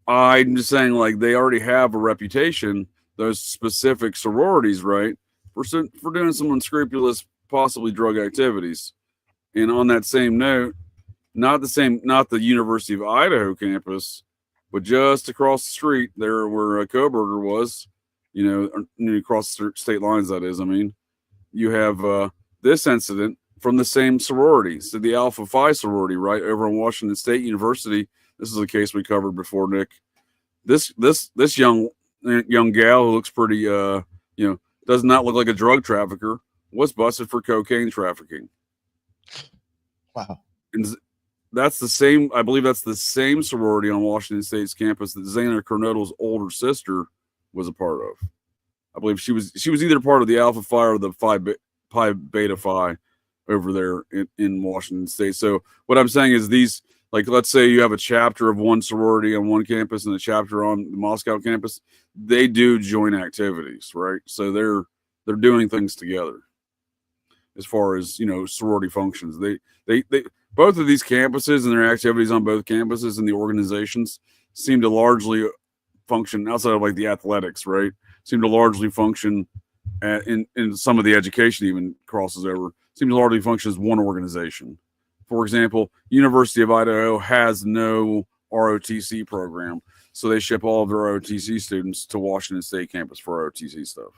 I'm just saying, like, they already have a reputation, those specific sororities, right, for doing some unscrupulous, possibly drug activities. And on that same note, not the University of Idaho campus, but just across the street there where Coburger was, across the state lines, that is, I mean, you have this incident from the same sorority, so the Alpha Phi sorority, right, over on Washington State University. This is a case we covered before, Nick. This young gal who looks pretty, does not look like a drug trafficker, was busted for cocaine trafficking. Wow. And that's the same, I believe that's the same sorority on Washington State's campus that Xana Kernodle's older sister was a part of. I believe she was either part of the Alpha Phi or the Pi Beta Phi over there in Washington State. So what I'm saying is these, like, let's say you have a chapter of one sorority on one campus and a chapter on the Moscow campus, they do joint activities, right? So they're doing things together as far as, sorority functions. They both of these campuses and their activities on both campuses and the organizations seem to largely function outside of, like, the athletics, right? Seem to largely function in some of the education even crosses over, seem to largely function as one organization. For example, University of Idaho has no ROTC program, so they ship all of their ROTC students to Washington State campus for ROTC stuff.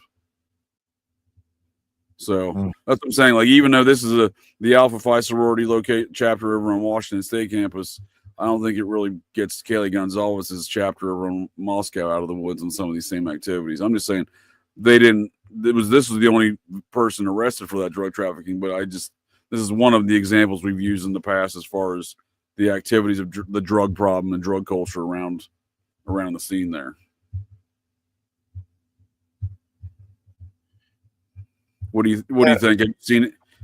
So that's what I'm saying. Like, even though this is the Alpha Phi sorority chapter over on Washington State campus, I don't think it really gets Kaylee Gonzalez's chapter over in Moscow out of the woods on some of these same activities. I'm just saying this was the only person arrested for that drug trafficking, but this is one of the examples we've used in the past as far as the activities of the drug problem and drug culture around the scene there. What do you think?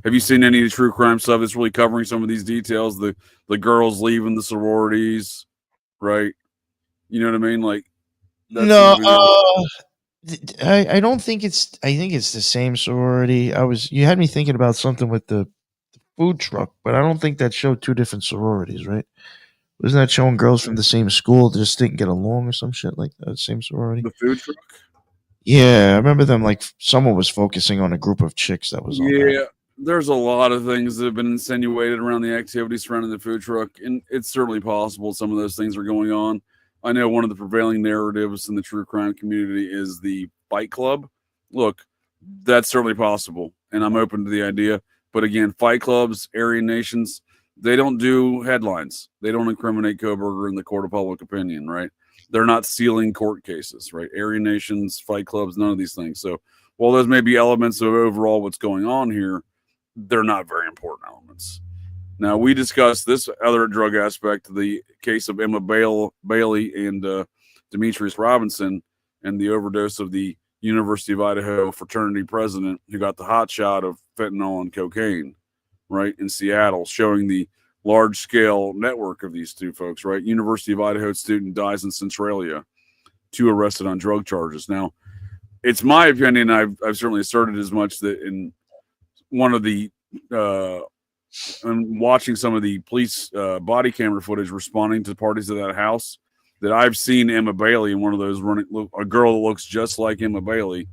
Have you seen any of the true crime stuff that's really covering some of these details? The girls leaving the sororities, right? You know what I mean? Like, no, I don't think it's. I think it's the same sorority. You had me thinking about something with the food truck, but I don't think that showed 2 different sororities, right? Wasn't that showing girls from the same school that just didn't get along or some shit like that? Same sorority. The food truck. Yeah, I remember them, like, someone was focusing on a group of chicks that was on that. There's a lot of things that have been insinuated around the activities surrounding the food truck, and it's certainly possible some of those things are going on. I know one of the prevailing narratives in the true crime community is the Fight Club. Look, that's certainly possible, and I'm open to the idea. But again, fight clubs, Aryan Nations, they don't do headlines. They don't incriminate Coburger in the court of public opinion, right? They're not sealing court cases, right? Aryan Nations, fight clubs, none of these things. So while those may be elements of overall what's going on here, they're not very important elements. Now, we discussed this other drug aspect of the case of Emma Bailey and Demetrius Robinson and the overdose of the University of Idaho fraternity president who got the hot shot of fentanyl and cocaine, right, in Seattle, showing the large-scale network of these 2 folks, right? University of Idaho student dies in Centralia, 2 arrested on drug charges. Now, it's my opinion, I've certainly asserted as much, that in one of the I'm watching some of the police body camera footage responding to parties of that house, that I've seen Emma Bailey in one of those a girl that looks just like Emma Bailey,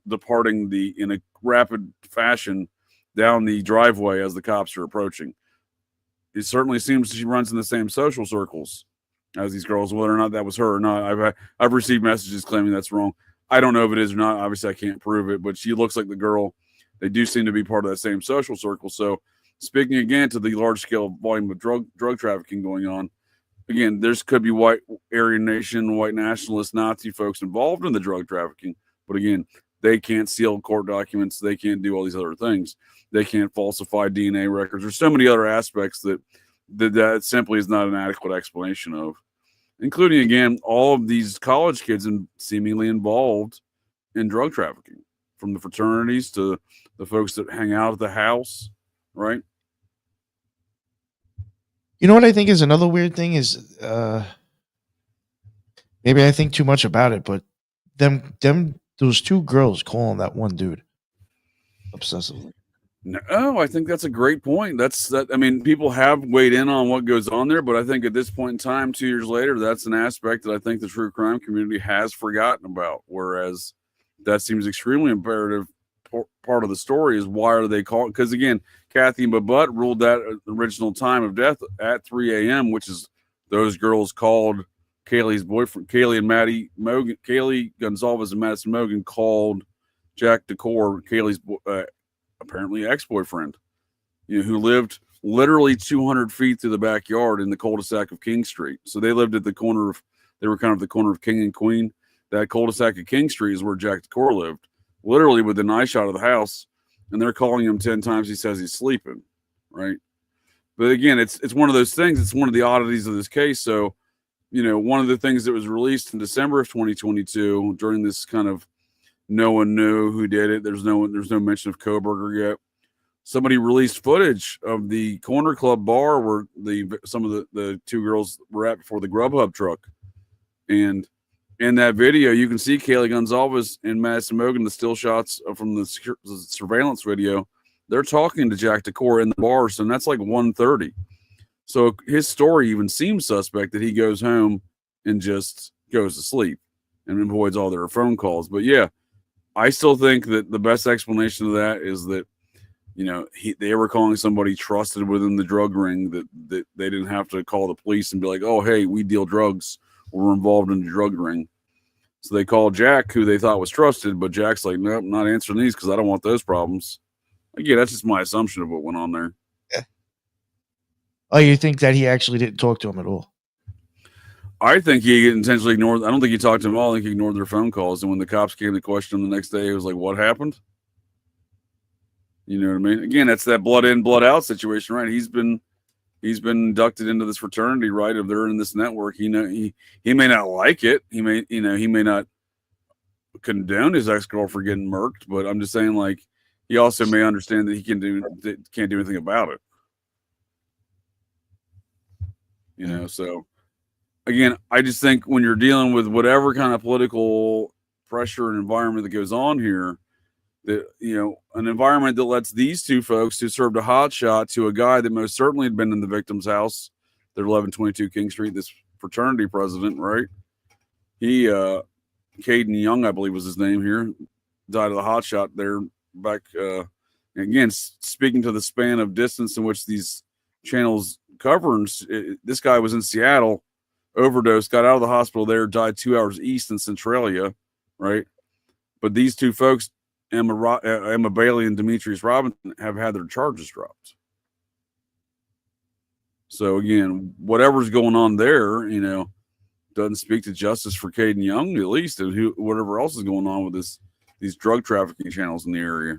departing in a rapid fashion down the driveway as the cops are approaching. It certainly seems she runs in the same social circles as these girls. Whether or not that was her or not, I've received messages claiming that's wrong. I don't know if it is or not. Obviously, I can't prove it, but she looks like the girl. They do seem to be part of that same social circle. So, speaking again to the large-scale volume of drug trafficking going on, again, could be white Aryan Nation, white nationalist, Nazi folks involved in the drug trafficking. But again, they can't seal court documents. They can't do all these other things. They can't falsify DNA records. There's so many other aspects that that simply is not an adequate explanation of, including, again, all of these college kids and seemingly involved in drug trafficking, from the fraternities to the folks that hang out at the house, right? You know what I think is another weird thing is, maybe I think too much about it, but those two girls calling that one dude obsessively. No, I think that's a great point. I mean, people have weighed in on what goes on there, but I think at this point in time, 2 years later, that's an aspect that I think the true crime community has forgotten about. Whereas that seems extremely imperative. Part of the story is, why are they called? Because again, Kathy and Babette ruled that original time of death at 3 a.m., which is those girls called Kaylee's boyfriend, Kaylee Gonzalez and Madison Mogan called Jack Decor, Kaylee's apparently ex-boyfriend, who lived literally 200 feet through the backyard in the cul-de-sac of King Street. So they lived at the corner of, they were kind of the corner of King and Queen. That cul-de-sac of King Street is where Jack Decor lived, literally within eye shot of the house. And they're calling him 10 times. He says he's sleeping, right? But again, it's one of those things. It's one of the oddities of this case. So, one of the things that was released in December of 2022 during this kind of, no one knew who did it. There's no mention of Coburger yet. Somebody released footage of the Corner Club bar where some of the two girls were at before the Grubhub truck. And in that video, you can see Kaylee Gonzalez and Madison Mogan, the still shots from the surveillance video. They're talking to Jack Decor in the bar, so that's like 1:30. So his story even seems suspect, that he goes home and just goes to sleep and avoids all their phone calls. But yeah, I still think that the best explanation of that is that, they were calling somebody trusted within the drug ring, that they didn't have to call the police and be like, oh, hey, we deal drugs. We're involved in the drug ring. So they called Jack, who they thought was trusted, but Jack's like, nope, not answering these because I don't want those problems. Again, that's just my assumption of what went on there. Yeah. Oh, you think that he actually didn't talk to him at all? I think he intentionally ignored. I don't think he talked to them all. I think he ignored their phone calls. And when the cops came to question him the next day, he was like, what happened? You know what I mean? Again, that's that blood in, blood out situation, right? He's been inducted into this fraternity, right? If they're in this network, he may not like it. He may not condone his ex-girlfriend getting murked, but I'm just saying, like, he also may understand that he can't do anything about it. So again, I just think when you're dealing with whatever kind of political pressure and environment that goes on here, that, an environment that lets these two folks who served a hot shot to a guy that most certainly had been in the victim's house, their 1122 King Street, this fraternity president, right? He, Caden Young, I believe was his name here, died of the hot shot there back. Again, speaking to the span of distance in which these channels cover, this guy was in Seattle, overdosed, got out of the hospital there, died 2 hours east in Centralia, right? But these two folks, Emma Bailey and Demetrius Robinson, have had their charges dropped. So again, whatever's going on there, doesn't speak to justice for Caden Young, at least, and whatever else is going on with these drug trafficking channels in the area.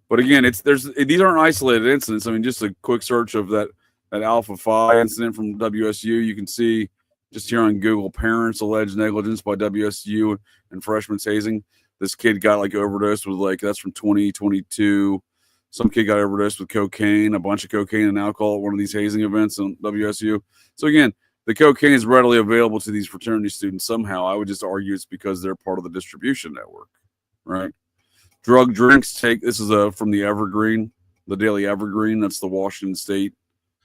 But again, these aren't isolated incidents. I mean, just a quick search of that Alpha Phi incident from WSU, you can see just here on Google, parents alleged negligence by WSU and freshman's hazing. This kid got overdosed with that's from 2022. Some kid got overdosed with cocaine, a bunch of cocaine and alcohol at one of these hazing events on WSU. So again, the cocaine is readily available to these fraternity students somehow. I would just argue it's because they're part of the distribution network, right? Drug drinks this is from the Evergreen, the Daily Evergreen. That's the Washington State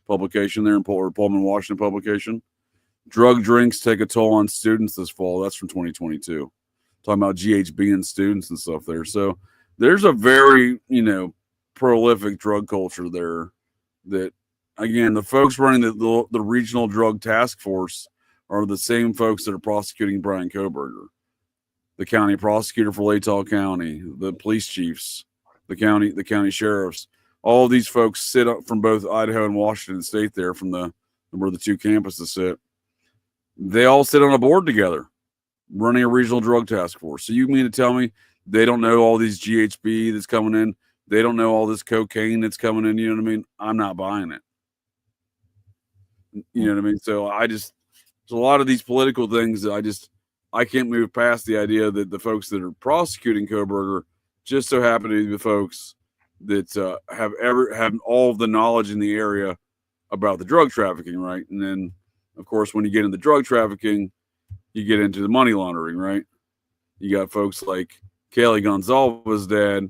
publication there, or Pullman, Washington publication. Drug drinks take a toll on students this fall. That's from 2022. Talking about GHB and students and stuff there. So there's a very, prolific drug culture there that, again, the folks running the regional drug task force are the same folks that are prosecuting Brian Kohberger, the county prosecutor for Lateral County, the police chiefs, the county sheriffs. All of these folks sit up from both Idaho and Washington State there, from where the two campuses sit. They all sit on a board together running a regional drug task force. So you mean to tell me they don't know all these GHB that's coming in? They don't know all this cocaine that's coming in. You know what I mean? I'm not buying it. You know what I mean? So there's a lot of these political things that I can't move past the idea that the folks that are prosecuting Kohberger just so happen to be the folks that have all of the knowledge in the area about the drug trafficking, right? And then, of course, when you get into drug trafficking, you get into the money laundering, right? You got folks like Kaylee Gonzalez's dad,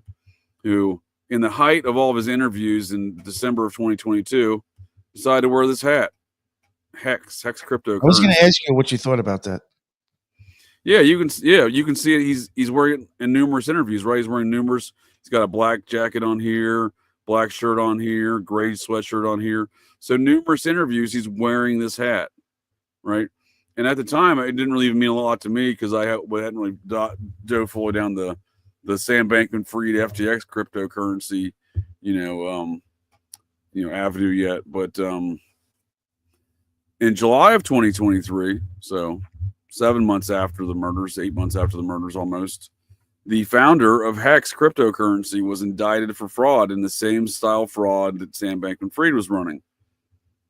who, in the height of all of his interviews in December of 2022, decided to wear this hat. Hex cryptocurrency. I was going to ask you what you thought about that. Yeah, you can see it. He's wearing it in numerous interviews, right? He's wearing numerous. He's got a black jacket on here, black shirt on here, gray sweatshirt on here. So numerous interviews, he's wearing this hat, right? And at the time, it didn't really even mean a lot to me because I hadn't really dove fully down the Sam Bankman-Fried FTX cryptocurrency, avenue yet. But in July of 2023, so 7 months after the murders, 8 months after the murders almost, the founder of Hex cryptocurrency was indicted for fraud in the same style fraud that Sam Bankman-Fried was running,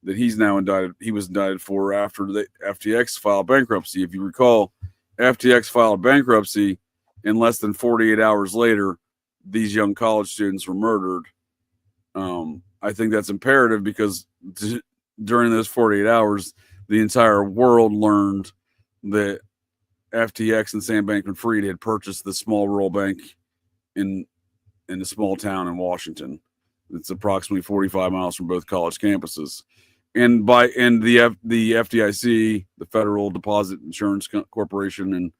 that he was indicted for after the FTX filed bankruptcy. If you recall, FTX filed bankruptcy, and less than 48 hours later, these young college students were murdered. I think that's imperative because during those 48 hours, the entire world learned that FTX and Sam Bankman-Fried had purchased the small rural bank in a small town in Washington. It's approximately 45 miles from both college campuses. And the FDIC, the Federal Deposit Insurance Corporation,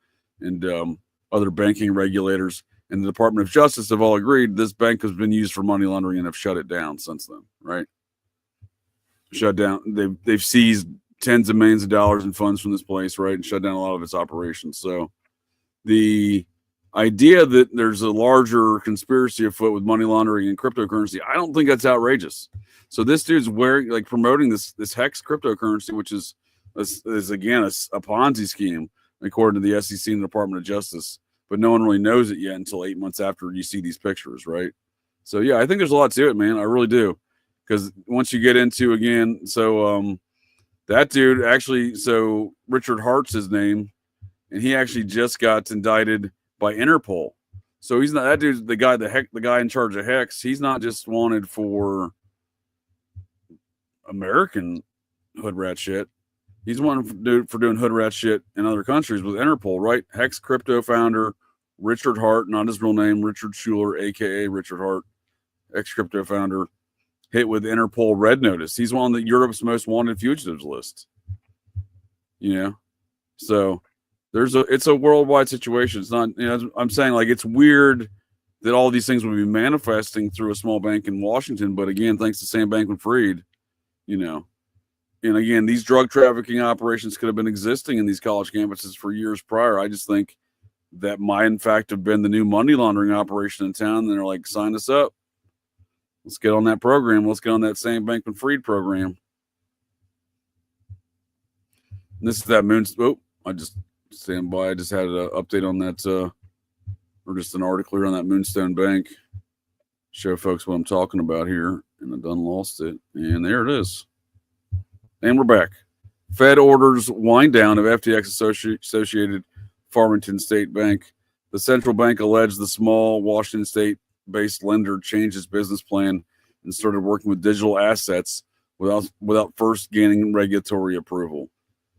and other banking regulators and the Department of Justice have all agreed this bank has been used for money laundering and have shut it down since then, right? Shut down. They've seized tens of millions of dollars in funds from this place, right, and shut down a lot of its operations. So the idea that there's a larger conspiracy afoot with money laundering and cryptocurrency, I don't think that's outrageous. So this dude's promoting this Hex cryptocurrency, which is again a Ponzi scheme, according to the SEC and the Department of Justice, but no one really knows it yet until 8 months after you see these pictures, right? So yeah, I think there's a lot to it, man. I really do, because once you get into that dude actually, so Richard Hart's his name, and he actually just got indicted by Interpol. So he's not, that dude's the guy in charge of Hex. He's not just wanted for American hood rat shit. He's wanted for doing hood rat shit in other countries with Interpol, right? Hex crypto founder Richard Hart, not his real name, Richard Schuler, aka Richard Hart, ex crypto founder, hit with Interpol red notice. He's on Europe's most wanted fugitives list. So it's a worldwide situation. It's not, I'm saying, like, it's weird that all these things would be manifesting through a small bank in Washington. But again, thanks to Sam Bankman-Fried, and again, these drug trafficking operations could have been existing in these college campuses for years prior. I just think that might, in fact, have been the new money laundering operation in town. And they're like, sign us up. Let's get on that program. Let's get on that Sam Bankman-Fried program. And this is that I just stand by. I just had an update on that, or just an article here on that Moonstone Bank. Show folks what I'm talking about here. And I done lost it. And there it is. And we're back. Fed orders wind down of FTX associated Farmington State Bank. The central bank alleged the small Washington State-based lender changed its business plan and started working with digital assets without first gaining regulatory approval.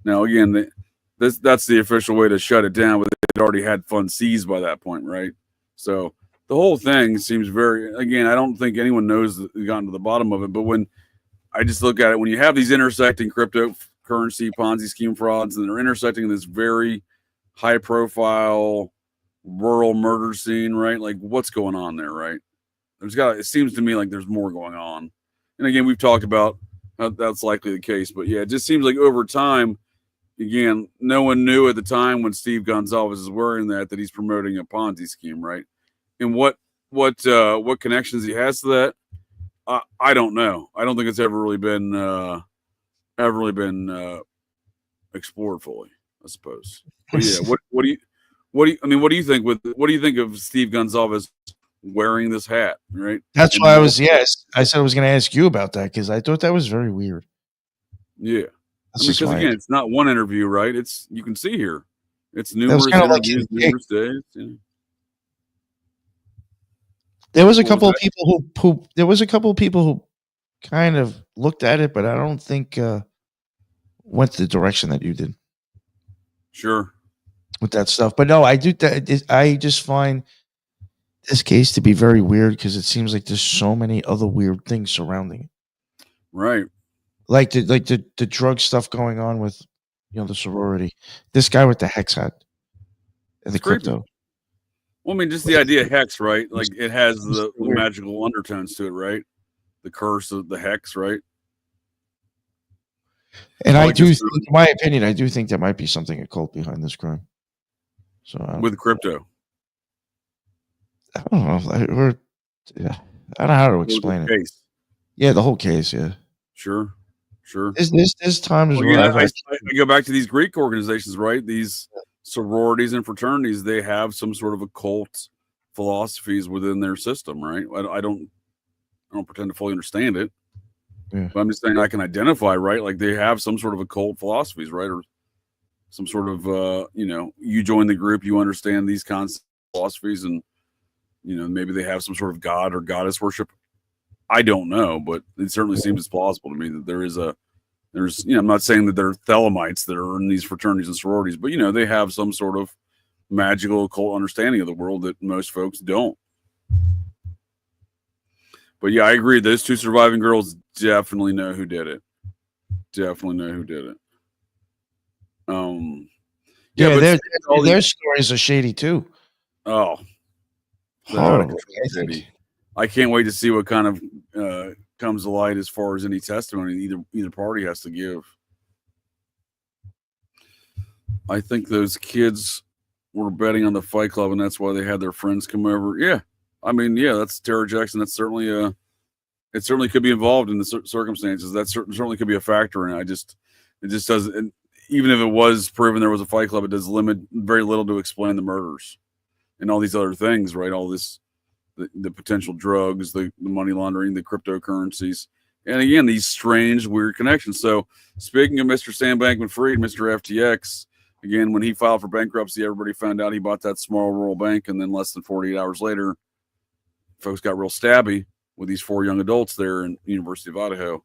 Now, again, that's the official way to shut it down, but it already had funds seized by that point, right? So the whole thing seems again, I don't think anyone knows that we've gotten to the bottom of it, but when I just look at it, when you have these intersecting cryptocurrency Ponzi scheme frauds, and they're intersecting this very high profile rural murder scene, right? Like, what's going on there, right? It seems to me like there's more going on. And again, we've talked about how that's likely the case, but yeah, it just seems like over time, again, no one knew at the time when Steve Gonzalez is wearing that he's promoting a Ponzi scheme, right? And what connections he has to that, I don't know. I don't think it's ever really been explored fully, I suppose. But yeah, what do you think of Steve Gonzalez wearing this hat, right? That's And why I said I was going to ask you about that because I thought that was very weird. Yeah. That's Because again, it's not one interview, right? It's, you can see here, it's numerous interviews, numerous days. Yeah. There was a couple of people who kind of looked at it, but I don't think went the direction that you did. Sure. With that stuff. But no, I do that. I just find this case to be very weird because it seems like there's so many other weird things surrounding it. Right. Like the drug stuff going on with, the sorority. This guy with the hex hat and the crypto. Well, I mean, just the idea of hex, right? Like it has the magical undertones to it, right? The curse of the hex, right? And I do think, in my opinion, I do think there might be something occult behind this crime. So with crypto. I don't know. I don't know how to explain it. Yeah, the whole case, yeah. Sure. There's times where I go back to these Greek organizations, right? These sororities and fraternities, they have some sort of occult philosophies within their system, right? I don't pretend to fully understand it. Yeah. But I'm just saying I can identify, right? Like they have some sort of occult philosophies, right? Or some sort of, you join the group, you understand these concepts, philosophies, and, maybe they have some sort of god or goddess worship. I don't know, but it certainly seems plausible to me that there's, I'm not saying that they're Thelemites that are in these fraternities and sororities, but, they have some sort of magical occult understanding of the world that most folks don't. But yeah, I agree. Those two surviving girls definitely know who did it. Their stories are shady too. Oh, horrible! I can't wait to see what kind of comes to light as far as any testimony either party has to give. I think those kids were betting on the Fight Club, and that's why they had their friends come over. Yeah, I mean, yeah, that's terror Jackson. That's certainly it certainly could be involved in the circumstances. That certainly could be a factor, and it just doesn't. Even if it was proven there was a Fight Club, it does limit very little to explain the murders and all these other things, right? All this, the potential drugs, the money laundering, the cryptocurrencies, and again, these strange, weird connections. So, speaking of Mr. Sam Bankman-Fried, Mr. FTX, again, when he filed for bankruptcy, everybody found out he bought that small rural bank, and then less than 48 hours later, folks got real stabby with these 4 young adults there in the University of Idaho.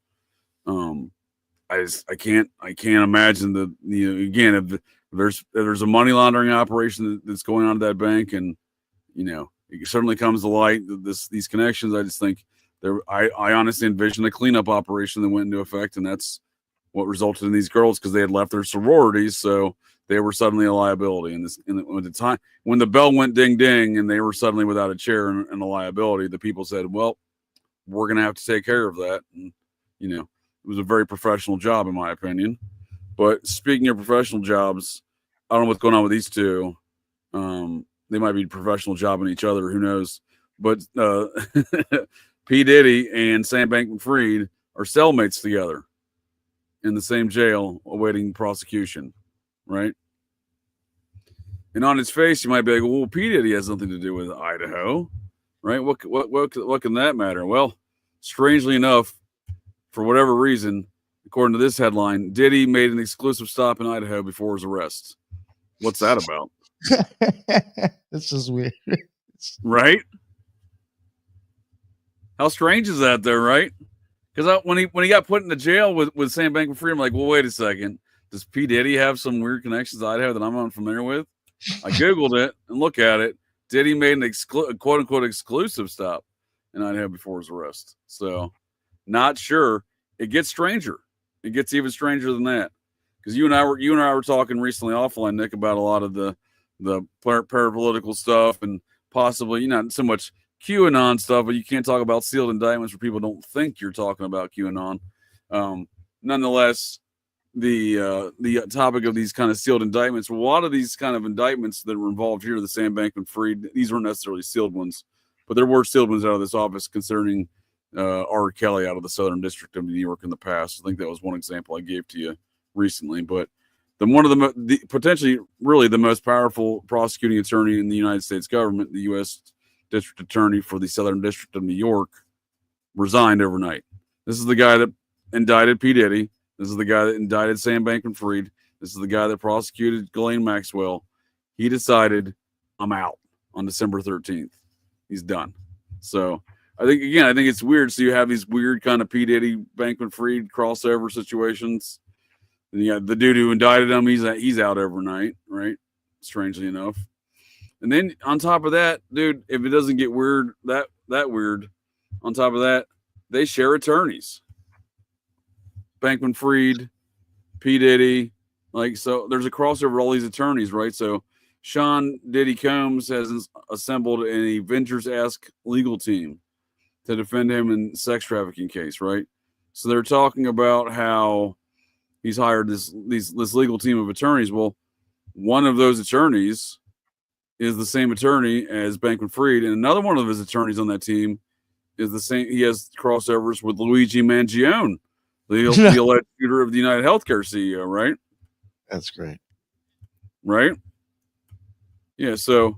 I can't imagine that, again, if there's a money laundering operation that's going on at that bank, and it certainly comes to light that these connections. I just think I honestly envision a cleanup operation that went into effect, and that's what resulted in these girls, because they had left their sororities, so they were suddenly a liability. And at the time when the bell went ding ding, and they were suddenly without a chair and a liability, the people said, "Well, we're going to have to take care of that." And it was a very professional job, in my opinion. But speaking of professional jobs, I don't know what's going on with these two. They might be professional jobbing each other. Who knows? But P. Diddy and Sam Bankman-Fried are cellmates together in the same jail awaiting prosecution, right? And on its face, you might be like, well, P. Diddy has nothing to do with Idaho, right? What can that matter? Well, strangely enough, for whatever reason, according to this headline, Diddy made an exclusive stop in Idaho before his arrest. What's that about? This is weird. Right? How strange is that, though, right? Because when he got put in the jail with Sam Bankman-Fried, I'm like, well, wait a second. Does P. Diddy have some weird connections to Idaho that I'm unfamiliar with? I Googled it and look at it. Diddy made an quote-unquote exclusive stop in Idaho before his arrest. So, not sure. It gets stranger. It gets even stranger than that. Because you and I were talking recently offline, Nick, about a lot of the parapolitical stuff, and possibly, not so much QAnon stuff, but you can't talk about sealed indictments where people don't think you're talking about QAnon. Nonetheless, the topic of these kind of sealed indictments, a lot of these kind of indictments that were involved here, the Sam Bankman-Fried, these weren't necessarily sealed ones, but there were sealed ones out of this office concerning R. Kelly out of the Southern District of New York in the past. I think that was one example I gave to you recently. But one of the potentially really the most powerful prosecuting attorney in the United States government, the U.S. district attorney for the Southern District of New York, resigned overnight. This is the guy that indicted P. Diddy. This is the guy that indicted Sam Bankman-Fried. This is the guy that prosecuted Ghislaine Maxwell. He decided, I'm out on December 13th. He's done. So I think it's weird. So you have these weird kind of P. Diddy, Bankman-Fried crossover situations. And you got the dude who indicted him. He's out overnight, right? Strangely enough. And then on top of that, dude, if it doesn't get weird, that weird, on top of that, they share attorneys. Bankman-Fried, P. Diddy, so there's a crossover of all these attorneys, right? So Sean Diddy Combs has assembled an Avengers-esque legal team to defend him in sex trafficking case, right? So they're talking about how he's hired this legal team of attorneys. Well, one of those attorneys is the same attorney as Bankman-Fried, and another one of his attorneys on that team is the same. He has crossovers with Luigi Mangione, the alleged shooter of the United Healthcare CEO, right? That's great. Right? Yeah, so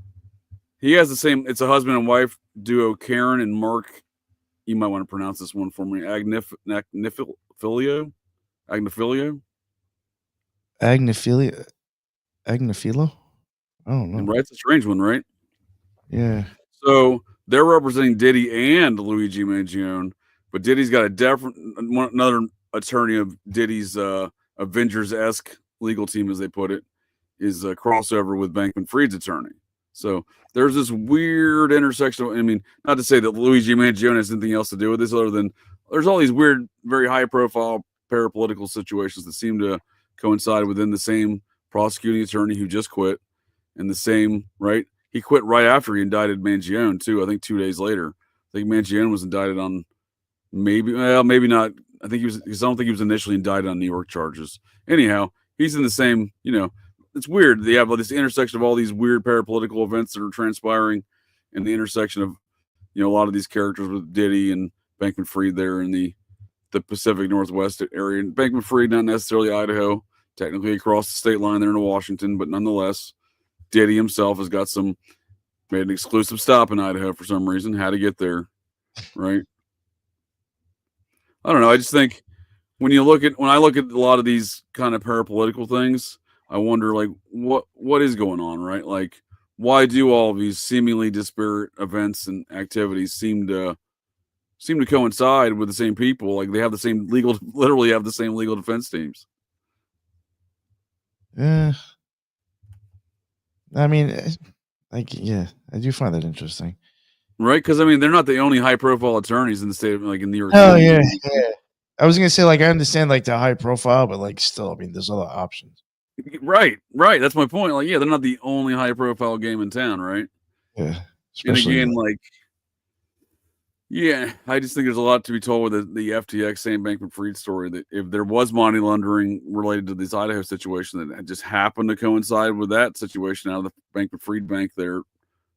he has the same, it's a husband and wife duo, Karen and Mark. You might want to pronounce this one for me. Agnifilo? Agnifilo? I don't know. Right? It's a strange one, right? Yeah. So they're representing Diddy and Luigi Mangione, but Diddy's got another attorney of Diddy's Avengers-esque legal team, as they put it, is a crossover with Bankman-Fried's attorney. So there's this weird intersection. I mean, not to say that Luigi Mangione has anything else to do with this other than there's all these weird, very high-profile parapolitical situations that seem to coincide within the same prosecuting attorney who just quit, and the same, right? He quit right after he indicted Mangione, too, I think 2 days later. I think Mangione was indicted on maybe not. I don't think he was initially indicted on New York charges. Anyhow, he's in the same, it's weird. They have this intersection of all these weird parapolitical events that are transpiring, and the intersection of, a lot of these characters with Diddy and Bankman-Fried there in the Pacific Northwest area. And Bankman-Fried, not necessarily Idaho, technically across the state line there in Washington, but nonetheless, Diddy himself has got made an exclusive stop in Idaho for some reason, how to get there, right? I don't know. I just think when I look at a lot of these kind of parapolitical things, I wonder what is going on, right? Like, why do all of these seemingly disparate events and activities seem to coincide with the same people? Like they have literally have the same legal defense teams. Yeah. I mean, I do find that interesting. Right? Because, they're not the only high-profile attorneys in the state of, in New York City. Oh, yeah. I was going to say, I understand, the high profile, but, still, there's other options. Right. That's my point. They're not the only high-profile game in town, right? Yeah. And again, I just think there's a lot to be told with the FTX Sam Bankman-Fried story, that if there was money laundering related to this Idaho situation that just happened to coincide with that situation out of the Bankman-Fried bank there.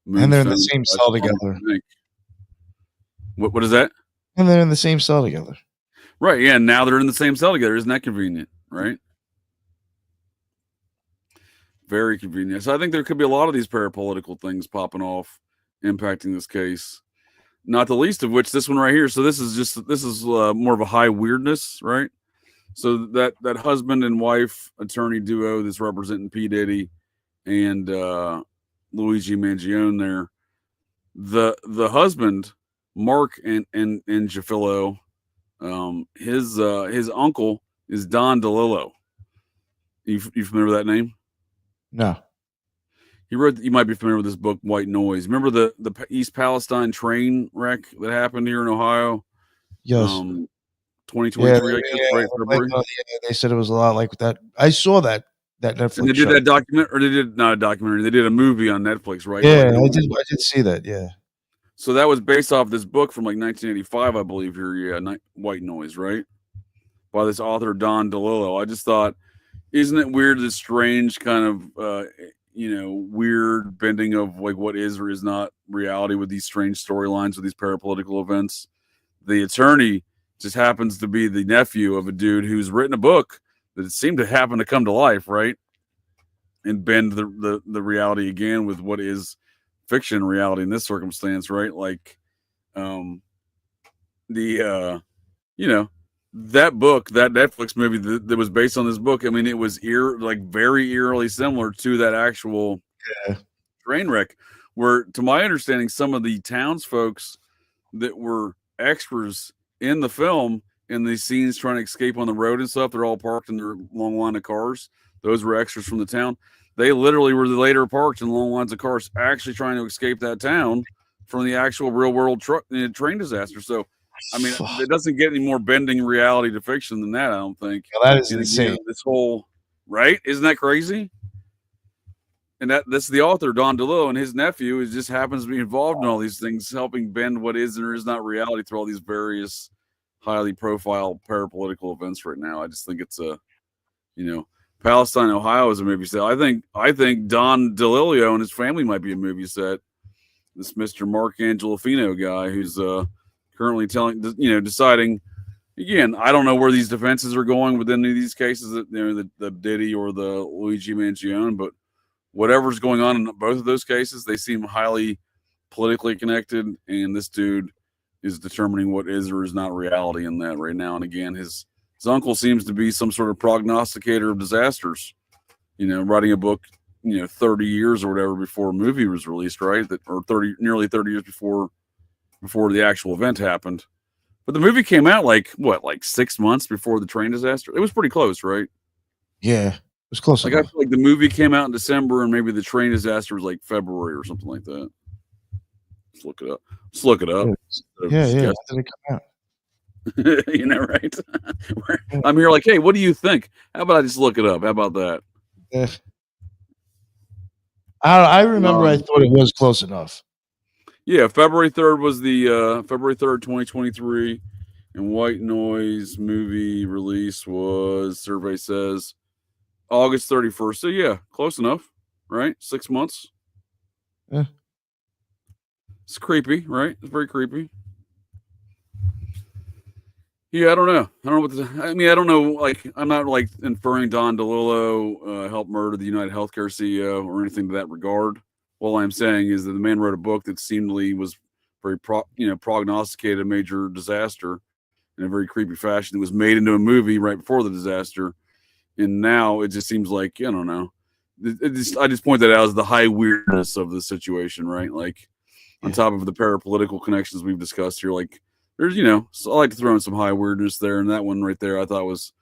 And they're in the same cell together. What is that? And they're in the same cell together. Right, yeah, now they're in the same cell together. Isn't that convenient, right? Very convenient. So I think there could be a lot of these parapolitical things popping off, impacting this case. Not the least of which this one right here. So this is more of a high weirdness, right? So that husband and wife attorney duo that's representing P. Diddy and Luigi Mangione there. The husband, Mark and Jafillo, his uncle is Don DeLillo. You familiar with that name? No. You might be familiar with this book, White Noise. Remember the East Palestine train wreck that happened here in Ohio? Yes. 2023, I guess, right? February. They said it was a lot like that. I saw that Netflix and they did that document, or they did not a documentary. They did a movie on Netflix, right? Yeah, I did see that. Yeah. So that was based off this book from 1985, I believe. Here, yeah, White Noise, right? By this author Don DeLillo. I just thought, isn't it weird? This strange kind of weird bending of what is or is not reality with these strange storylines with these parapolitical events. The attorney just happens to be the nephew of a dude who's written a book that seemed to happen to come to life, right? And bend the reality again with what is fiction and reality in this circumstance, right? Like, that book, that Netflix movie that was based on this book. I mean, it was very eerily similar to that actual train wreck. Where, to my understanding, some of the townsfolks that were extras in the film in these scenes trying to escape on the road and stuff, they're all parked in their long line of cars. Those were extras from the town. They literally were later parked in long lines of cars, actually trying to escape that town from the actual real world train disaster. So, I mean, it doesn't get any more bending reality to fiction than that, I don't think. Yeah, that is insane. This whole, right? Isn't that crazy? And that's the author, Don DeLillo, and his nephew just happens to be involved in all these things, helping bend what is and is not reality through all these various highly profile parapolitical events right now. I just think it's Palestine, Ohio is a movie set. I think Don DeLillo and his family might be a movie set. This Mr. Mark Angelofino guy who's currently deciding. Again, I don't know where these defenses are going within any of these cases, the Diddy or the Luigi Mangione, but whatever's going on in both of those cases, they seem highly politically connected, and this dude is determining what is or is not reality in that right now. And again, his uncle seems to be some sort of prognosticator of disasters, writing a book, 30 years or whatever before a movie was released, right? Nearly 30 years before the actual event happened. But the movie came out like 6 months before the train disaster. It was pretty close, right? Yeah. It was close. I feel like the movie came out in December, and maybe the train disaster was like February or something like that. Let's look it up. Yeah. When did it come out? Right? I'm here like, hey, what do you think? How about I just look it up? How about that? Yeah. I remember I thought it was close enough. Yeah, February 3rd was the February 3rd, 2023, and White Noise movie release was, survey says, August 31st. So yeah, close enough, right? 6 months. Yeah. It's creepy, right? It's very creepy. Yeah, I don't know. I don't know. Like, I'm not like inferring Don DeLillo helped murder the United Healthcare CEO or anything to that regard. All I'm saying is that the man wrote a book that seemingly was very prognosticated a major disaster in a very creepy fashion. It was made into a movie right before the disaster. And now it just seems like, I don't know. I just point that out as the high weirdness of the situation, right? Like, on top of the parapolitical connections we've discussed here, like, there's, so I like to throw in some high weirdness there. And that one right there, I thought was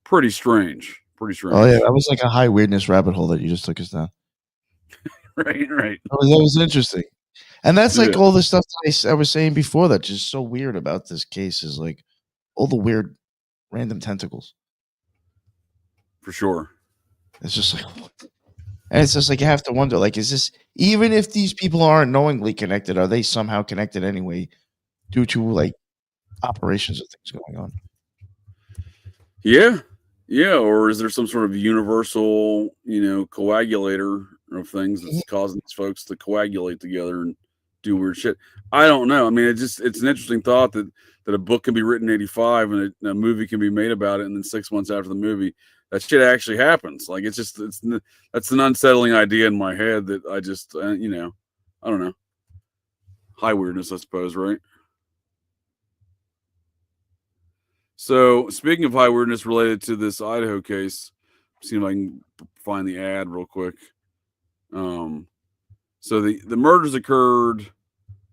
pretty strange. Oh, yeah. That was like a high weirdness rabbit hole that you just took us down. Right. That was interesting. And that's like all the stuff that I was saying before that's just so weird about this case is like all the weird random tentacles. For sure. It's just like, and it's just like you have to wonder, like, is this, even if these people aren't knowingly connected, are they somehow connected anyway due to like operations of things going on? Yeah. Or is there some sort of universal, coagulator of things that's causing these folks to coagulate together and do weird shit? I don't know. I mean, it's an interesting thought that a book can be written in 85 and a movie can be made about it, and then 6 months after the movie, that shit actually happens. Like, that's an unsettling idea in my head that I just, I don't know. High weirdness, I suppose, right? So, speaking of high weirdness related to this Idaho case, see if I can find the ad real quick. So the murders occurred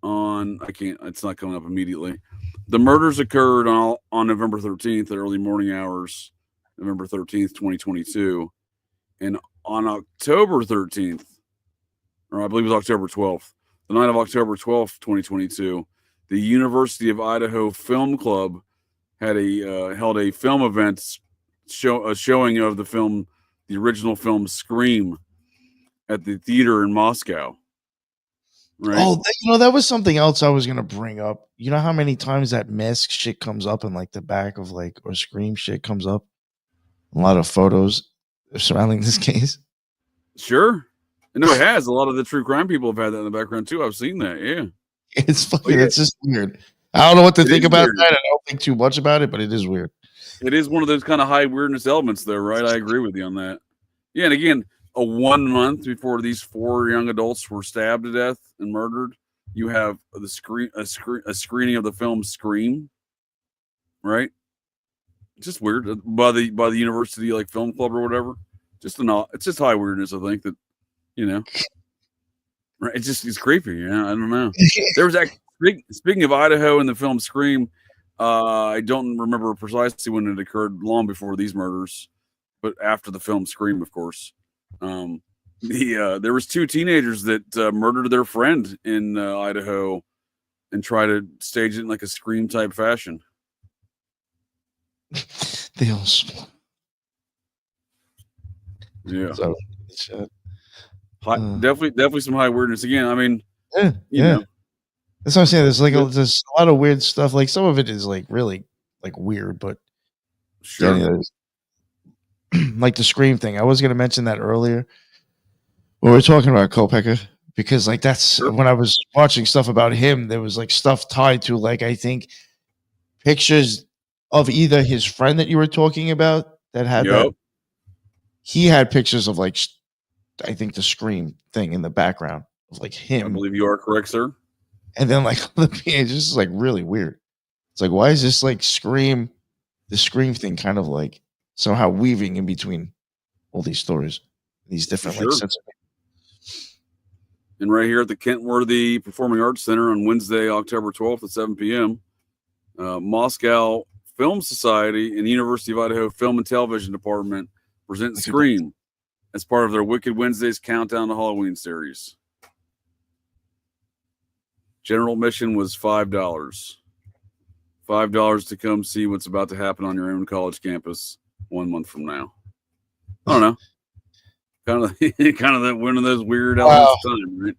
on, it's not coming up immediately. The murders occurred on November 13th, the early morning hours, November 13th, 2022. And on October 13th, or I believe it was October 12th, the night of October 12th, 2022, the University of Idaho Film Club had held a film event, a showing of the original film Scream, at the theater in Moscow. Right? Oh, that was something else I was gonna bring up. You know how many times that mask shit comes up in like the back of like, or Scream shit comes up? A lot of photos surrounding this case. Sure. No, it has. A lot of the true crime people have had that in the background too. I've seen that. Yeah. It's fucking, it's just weird. I don't know what to think about that. I don't think too much about it, but it is weird. It is one of those kind of high weirdness elements though, right? I agree with you on that. Yeah, and again, a 1 month before these 4 young adults were stabbed to death and murdered, you have a screening of the film Scream, right? Just weird by the university like film club or whatever. It's just high weirdness. I think that, right? It's creepy. Yeah, I don't know. There was actually, speaking of Idaho and the film Scream, I don't remember precisely when it occurred, long before these murders, but after the film Scream, of course. There was 2 teenagers that murdered their friend in Idaho and tried to stage it in like a Scream type fashion. Yeah. Definitely some high weirdness. Again, I mean, yeah. That's what I'm saying. There's like there's a lot of weird stuff. Like some of it is like really like weird, but sure. Like the Scream thing. I was going to mention that earlier when we were talking about Kohberger, because like that's when I was watching stuff about him. There was like stuff tied to like I think pictures of either his friend that you were talking about that had that. He had pictures of like I think the Scream thing in the background of like him. I believe you are correct, sir. And then like it's just like really weird. It's like, why is this like the Scream thing kind of like somehow weaving in between all these stories, these different like sense of. And right here at the Kentworthy Performing Arts Center on Wednesday, October 12th at 7 p.m., Moscow Film Society and University of Idaho Film and Television Department present Scream as part of their Wicked Wednesdays Countdown to Halloween series. General admission was $5. $5 to come see what's about to happen on your own college campus 1 month from now. I don't know. Kind of that one of those weird elements of time, right?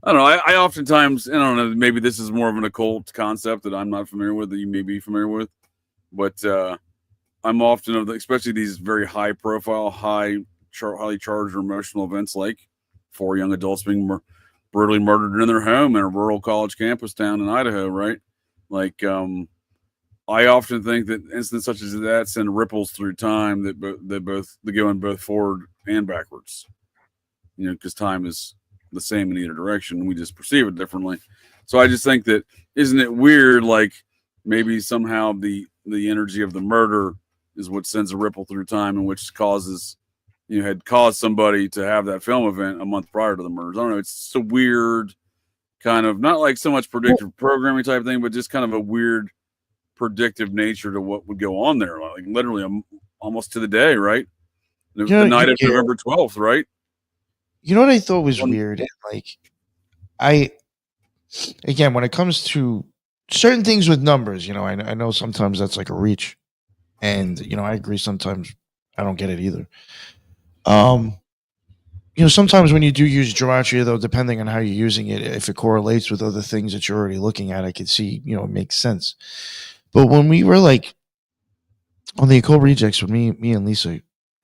I don't know. I oftentimes, I don't know, maybe this is more of an occult concept that I'm not familiar with, that you may be familiar with, but I'm often of especially these very high profile, highly charged or emotional events, like 4 young adults being brutally murdered in their home in a rural college campus town in Idaho, right? Like, I often think that incidents such as that send ripples through time that they go in both forward and backwards, because time is the same in either direction. We just perceive it differently. So I just think that, isn't it weird? Like maybe somehow the energy of the murder is what sends a ripple through time, and which causes, had caused somebody to have that film event a month prior to the murders. I don't know. It's a weird kind of, not like so much predictive programming type thing, but just kind of a weird predictive nature to what would go on there. Like literally almost to the day, right? The night of November 12th, right? You know what I thought was weird? Like, again, when it comes to certain things with numbers, I know sometimes that's like a reach, and I agree. Sometimes I don't get it either. Sometimes when you do use gematria, though, depending on how you're using it, if it correlates with other things that you're already looking at, I could see, it makes sense. But when we were like on the Occult Rejects, when me and Lisa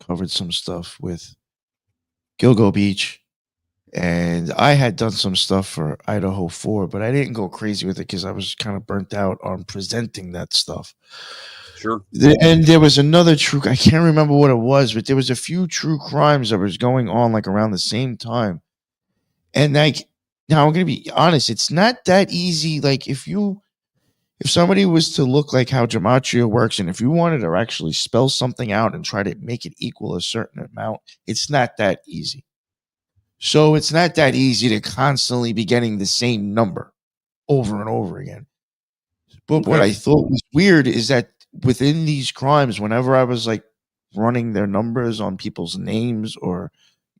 covered some stuff with Gilgo Beach, and I had done some stuff for Idaho 4, but I didn't go crazy with it because I was kind of burnt out on presenting that stuff. Sure. And there was another I can't remember what it was, but there was a few true crimes that was going on like around the same time. And like, now I'm going to be honest, it's not that easy. Like if somebody was to look like how gematria works, and if you wanted to actually spell something out and try to make it equal a certain amount, it's not that easy. So it's not that easy to constantly be getting the same number over and over again. But what I thought was weird is that within these crimes, whenever I was like running their numbers on people's names or,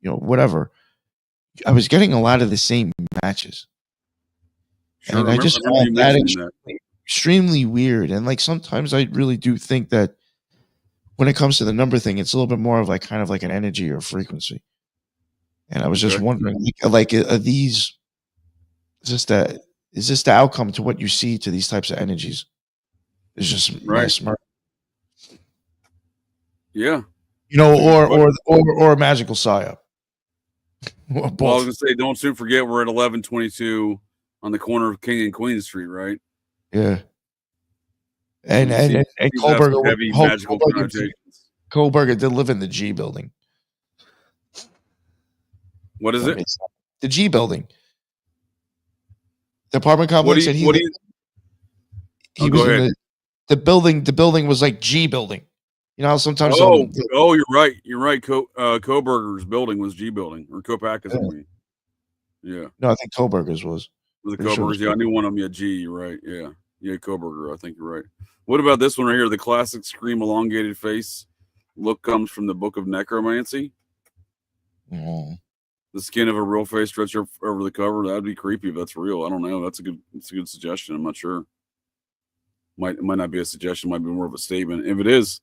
whatever, I was getting a lot of the same matches. Sure, and I just found that extremely weird. And like sometimes I really do think that when it comes to the number thing, it's a little bit more of like kind of like an energy or frequency. And I was just wondering, like, are these? Is this the outcome to what you see to these types of energies? It's just mass murder. Yeah, or a magical psyop. Well, I was gonna say, don't soon forget we're at 1122 on the corner of King and Queen Street, right? Yeah. And Kohberger, heavy magical connotations. Kohberger did live in the G building. What is it? The G building. The apartment complex that he was in the building. The building was like G building. You know how sometimes you're right. You're right. Kohberger's building was G building or Copak is something. Yeah. No, I think Kohberger's was. The Kohberger's, I knew one of them. Yeah, G. You're right. Yeah. Yeah, Kohberger. I think you're right. What about this one right here? The classic scream, elongated face. Look comes from the Book of Necromancy. Mm. The skin of a real face stretched over the cover. That'd be creepy if that's real. I don't know. That's a good suggestion. I'm not sure. Might not be a suggestion. Might be more of a statement. If it is,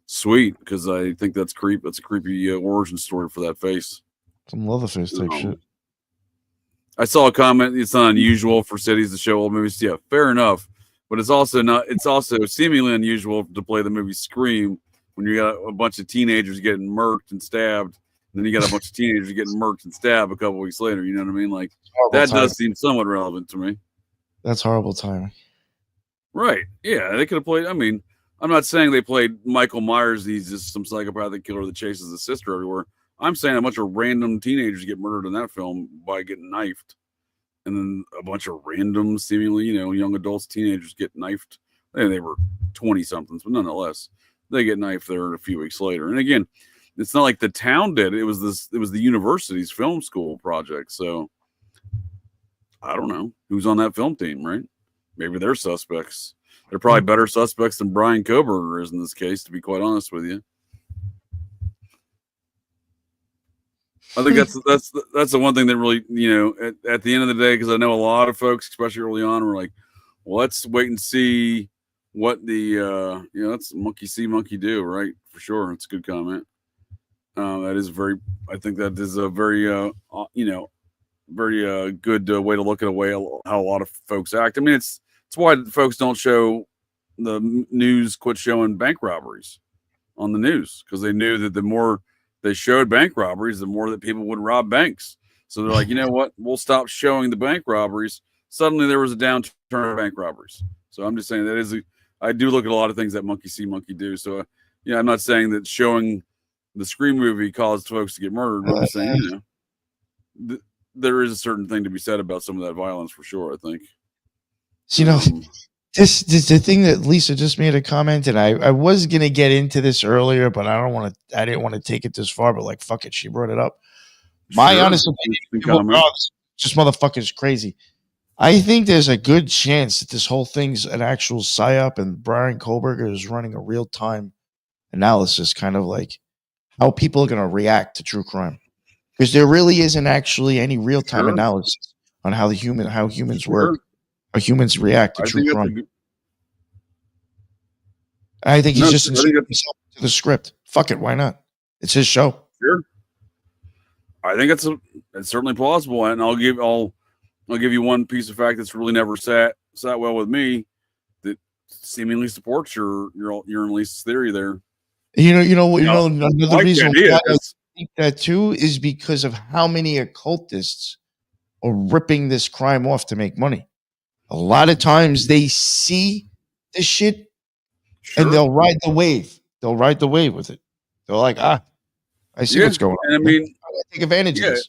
sweet, because I think that's a creepy origin story for that face. Some Leatherface type shit. I saw a comment. It's not unusual for cities to show old movies. Yeah, fair enough. But it's also seemingly unusual to play the movie Scream when you got a bunch of teenagers getting murked and stabbed. And then you got a bunch of teenagers getting murked and stabbed a couple weeks later. You know what I mean? Like that does seem somewhat relevant to me. That's horrible timing. Right. Yeah. They could have played. I mean, I'm not saying they played Michael Myers. He's just some psychopathic killer that chases his sister everywhere. I'm saying a bunch of random teenagers get murdered in that film by getting knifed. And then a bunch of random, seemingly, young adults, teenagers get knifed. They were 20-somethings, but nonetheless, they get knifed there a few weeks later. And again, it's not like the town did it. It was the university's film school project. So I don't know who's on that film team, right? Maybe they're suspects. They're probably better suspects than Brian Kohberger is in this case, to be quite honest with you. I think that's the one thing that really, at the end of the day, because I know a lot of folks, especially early on, were like, well, let's wait and see what the, that's monkey see, monkey do, right? For sure. It's a good comment. I think that is a very, very good way to look at how a lot of folks act. I mean, it's why folks don't show the news, quit showing bank robberies on the news, because they knew that the more they showed bank robberies, the more that people would rob banks. So they're like, you know what? We'll stop showing the bank robberies. Suddenly there was a downturn of bank robberies. So I'm just saying I do look at a lot of things that monkey see, monkey do. So, I'm not saying that showing the Scream movie caused folks to get murdered. But I'm saying, there is a certain thing to be said about some of that violence for sure, I think. This the thing that Lisa just made a comment, and I was gonna get into this earlier, but I didn't want to take it this far, but like fuck it, she brought it up. My honest opinion, just motherfucker's crazy. I think there's a good chance that this whole thing's an actual psyop, and Brian Kohberger is running a real-time analysis, kind of like how people are gonna react to true crime. Because there really isn't actually any real-time analysis on how humans work. How humans react to true crime. I think he's just inserting himself to the script. Fuck it, why not? It's his show. Sure. I think it's certainly plausible, and I'll give you one piece of fact that's really never sat well with me that seemingly supports your and Lisa's theory there. Another reason why I think that too is because of how many occultists are ripping this crime off to make money. A lot of times they see this shit and they'll ride the wave. They'll ride the wave with it. They're like, I see what's going on. And I mean, I take advantage of this.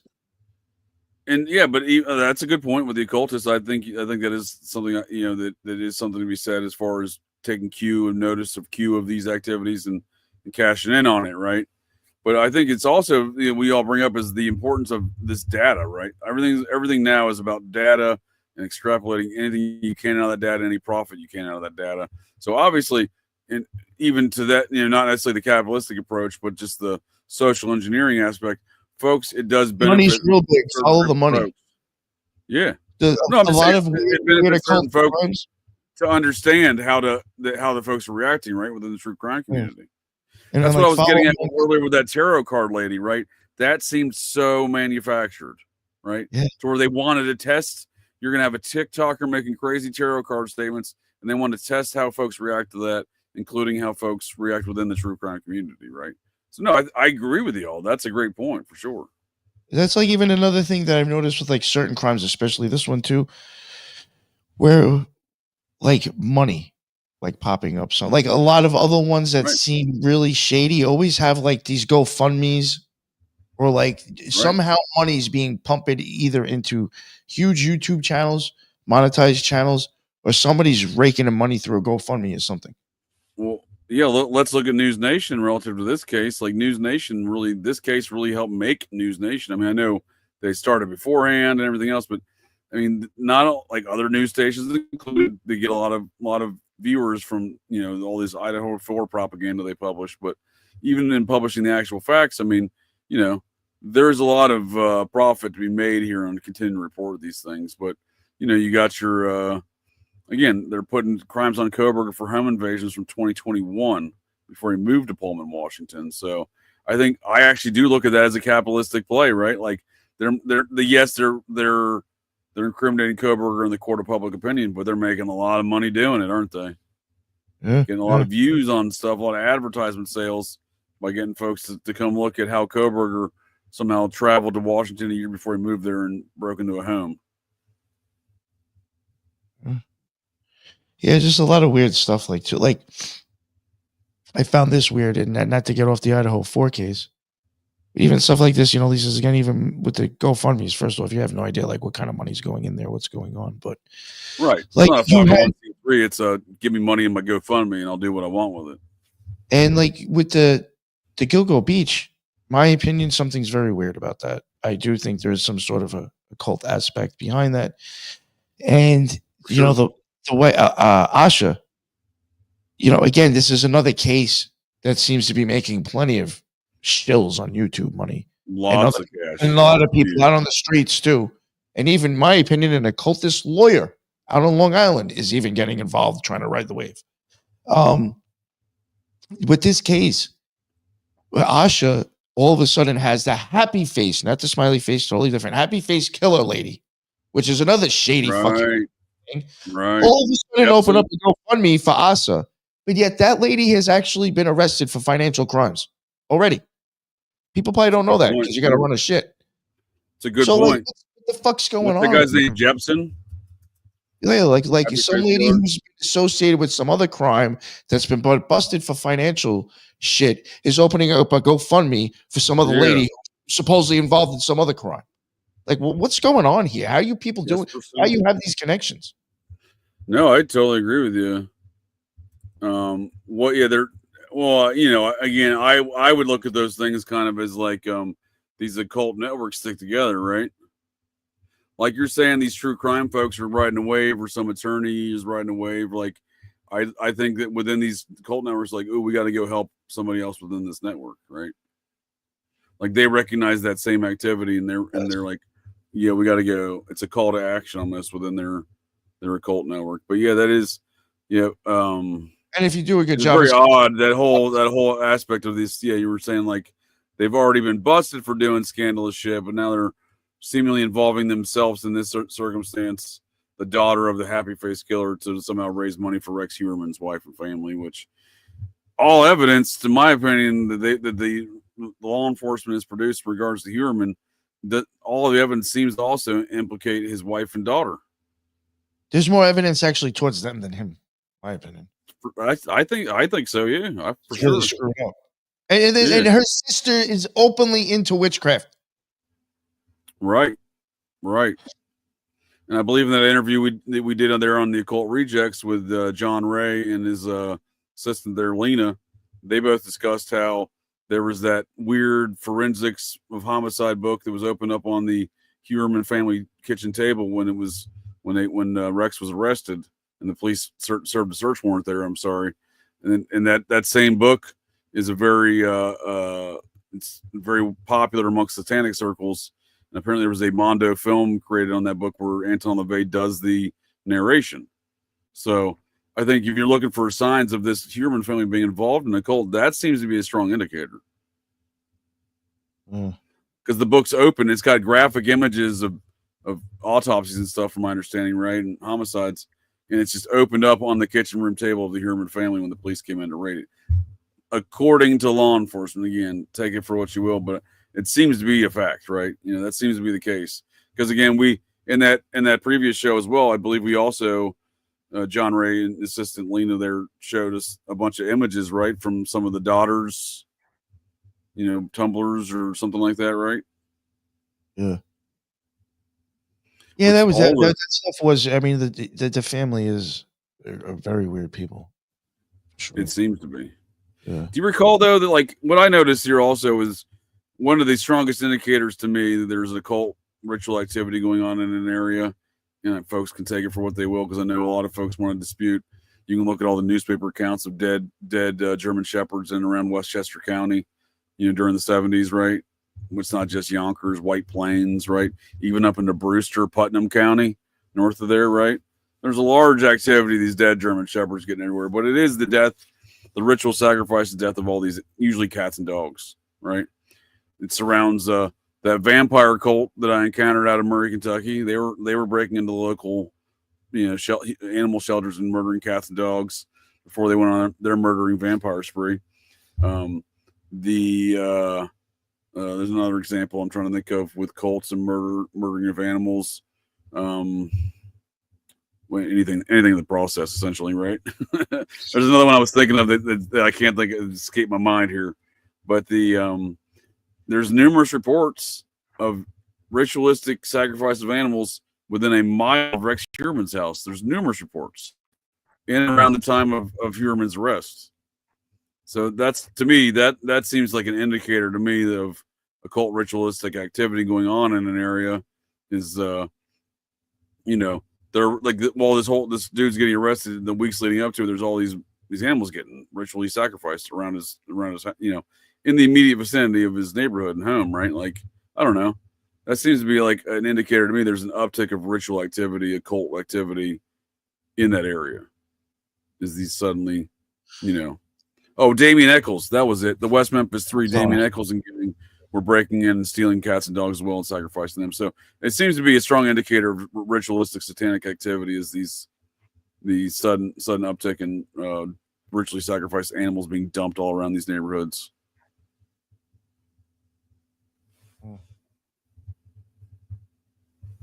And but that's a good point with the occultists. I think that is something that is something to be said as far as taking cue of these activities and cashing in on it, right? But I think it's also we all bring up is the importance of this data, right? Everything now is about data and extrapolating anything you can out of that data, any profit you can out of that data. So obviously, and even to that, not necessarily the capitalistic approach, but just the social engineering aspect, folks, it does benefit. Money's real big. Follow the money. Folks. Yeah. A lot of it benefits certain folks to understand how the folks are reacting, right, within the true crime community. And that's what I was getting at earlier with that tarot card lady, right? That seemed so manufactured, right? Yeah. To where they wanted to test. You're going to have a TikToker making crazy tarot card statements, and they want to test how folks react to that, including how folks react within the true crime community, right? So, no, I agree with you all. That's a great point, for sure. That's like even another thing that I've noticed with like certain crimes, especially this one too, where like money, like popping up. So like a lot of other ones that seem really shady always have like these GoFundMes or like somehow money's being pumped either into huge YouTube channels, monetized channels, or somebody's raking in money through a GoFundMe or something. Well, yeah, let's look at News Nation relative to this case. Like News Nation this case really helped make News Nation. I mean, I know they started beforehand and everything else, but I mean, not like other news stations included, they get a lot of viewers from, all this Idaho 4 propaganda they publish, but even in publishing the actual facts, I mean, there's a lot of profit to be made here on continuing to report these things. But, you got your, again, they're putting crimes on Coburger for home invasions from 2021 before he moved to Pullman, Washington. So I think I actually do look at that as a capitalistic play, right? Like they're incriminating Coburger in the court of public opinion, but they're making a lot of money doing it, aren't they? Yeah, getting a lot of views on stuff, a lot of advertisement sales by getting folks to come look at how Coburger somehow traveled to Washington a year before he moved there and broke into a home. Yeah, just a lot of weird stuff like I found this weird, and not to get off the Idaho 4 case. Even stuff like this, Lisa's again, even with the GoFundMe's, first off, you have no idea like what kind of money's going in there, what's going on. But right. Like it's not a 501c3, it's give me money in my GoFundMe and I'll do what I want with it. And like with the Gilgo Beach, my opinion, something's very weird about that. I do think there's some sort of a occult aspect behind that. And the way Asha, again, this is another case that seems to be making plenty of shills on YouTube money. Lots of cash. And a lot of people out on the streets too. And even, my opinion, an occultist lawyer out on Long Island is even getting involved trying to ride the wave. With this case, Asha all of a sudden has the happy face, not the smiley face, totally different. Happy face killer lady, which is another shady fucking thing. Right. All of a sudden open up a GoFundMe for Asa, but yet that lady has actually been arrested for financial crimes already. People probably don't know that because you got to run a shit. It's a good point. Like, what the fuck's going on? The guy's name Jepson? Yeah, like some lady who's associated with some other crime that's been busted for financial shit is opening up a GoFundMe for some other lady supposedly involved in some other crime. Like, what's going on here? How are you people doing? How you have these connections? No, I totally agree with you. Again, I would look at those things kind of as like these occult networks stick together, right? Like you're saying, these true crime folks are riding a wave, or some attorney is riding a wave. Like, I think that within these cult networks, like, oh, we got to go help somebody else within this network, right? Like they recognize that same activity, and they're like, yeah, we got to go. It's a call to action almost within their occult network. But yeah, that is, and if you do a good job, very odd that whole aspect of this. Yeah, you were saying like they've already been busted for doing scandalous shit, but now they're seemingly involving themselves in this circumstance, the daughter of the happy face killer, to somehow raise money for Rex Heuermann's wife and family, which all evidence, to my opinion, that the law enforcement has produced in regards to Heuermann, that all of the evidence seems to also implicate his wife and daughter. There's more evidence actually towards them than him, in my opinion. I think so, yeah. For sure. And her sister is openly into witchcraft. Right. And I believe in that interview we did on the Occult Rejects with John Ray and his assistant there, Lena, they both discussed how there was that weird forensics of homicide book that was opened up on the Heuermann family kitchen table when Rex was arrested and the police served a search warrant there. I'm sorry, and that same book is a very it's very popular amongst satanic circles. And apparently there was a Mondo film created on that book where Anton LaVey does the narration. So I think if you're looking for signs of this Heuermann family being involved in the cult, that seems to be a strong indicator. Because the book's open, it's got graphic images of autopsies and stuff, from my understanding, right, and homicides, and it's just opened up on the kitchen room table of the Heuermann family when the police came in to raid it. According to law enforcement, again, take it for what you will, but it seems to be a fact, right? That seems to be the case. Because again, we in that previous show as well, I believe we also John Ray and assistant Lena there showed us a bunch of images, right, from some of the daughters, tumblers or something like that, right? Yeah. Yeah, that was that stuff was. I mean, the family is are very weird people. Sure. It seems to be. Yeah. Do you recall though that like what I noticed here also is one of the strongest indicators to me that there's occult ritual activity going on in an area, and folks can take it for what they will because I know a lot of folks want to dispute. You can look at all the newspaper accounts of dead German shepherds in around Westchester County, during the 70s, right? It's not just Yonkers, White Plains, right? Even up into Brewster, Putnam County, north of there, right? There's a large activity of these dead German shepherds getting everywhere, but it is the death, the ritual sacrifice, the death of all these, usually cats and dogs, right? It surrounds that vampire cult that I encountered out of Murray, Kentucky. They were breaking into local, animal shelters and murdering cats and dogs before they went on their murdering vampire spree. There's another example I'm trying to think of with cults and murdering of animals. Anything in the process, essentially, right? There's another one I was thinking of that I can't think of, escape my mind here, but there's numerous reports of ritualistic sacrifice of animals within a mile of Rex Heuermann's house. There's numerous reports in and around the time of Heuermann's arrest. So that's, to me, that seems like an indicator to me of occult ritualistic activity going on in an area. Is they're like, while this dude's getting arrested, the weeks leading up to it, there's all these animals getting ritually sacrificed around his in the immediate vicinity of his neighborhood and home, right? Like, I don't know. That seems to be like an indicator to me. There's an uptick of ritual activity, occult activity in that area. Is these suddenly, Oh, Damien Eccles, that was it. The West Memphis 3, Damien Eccles and Giving were breaking in and stealing cats and dogs as well and sacrificing them. So it seems to be a strong indicator of ritualistic satanic activity is the sudden uptick in ritually sacrificed animals being dumped all around these neighborhoods.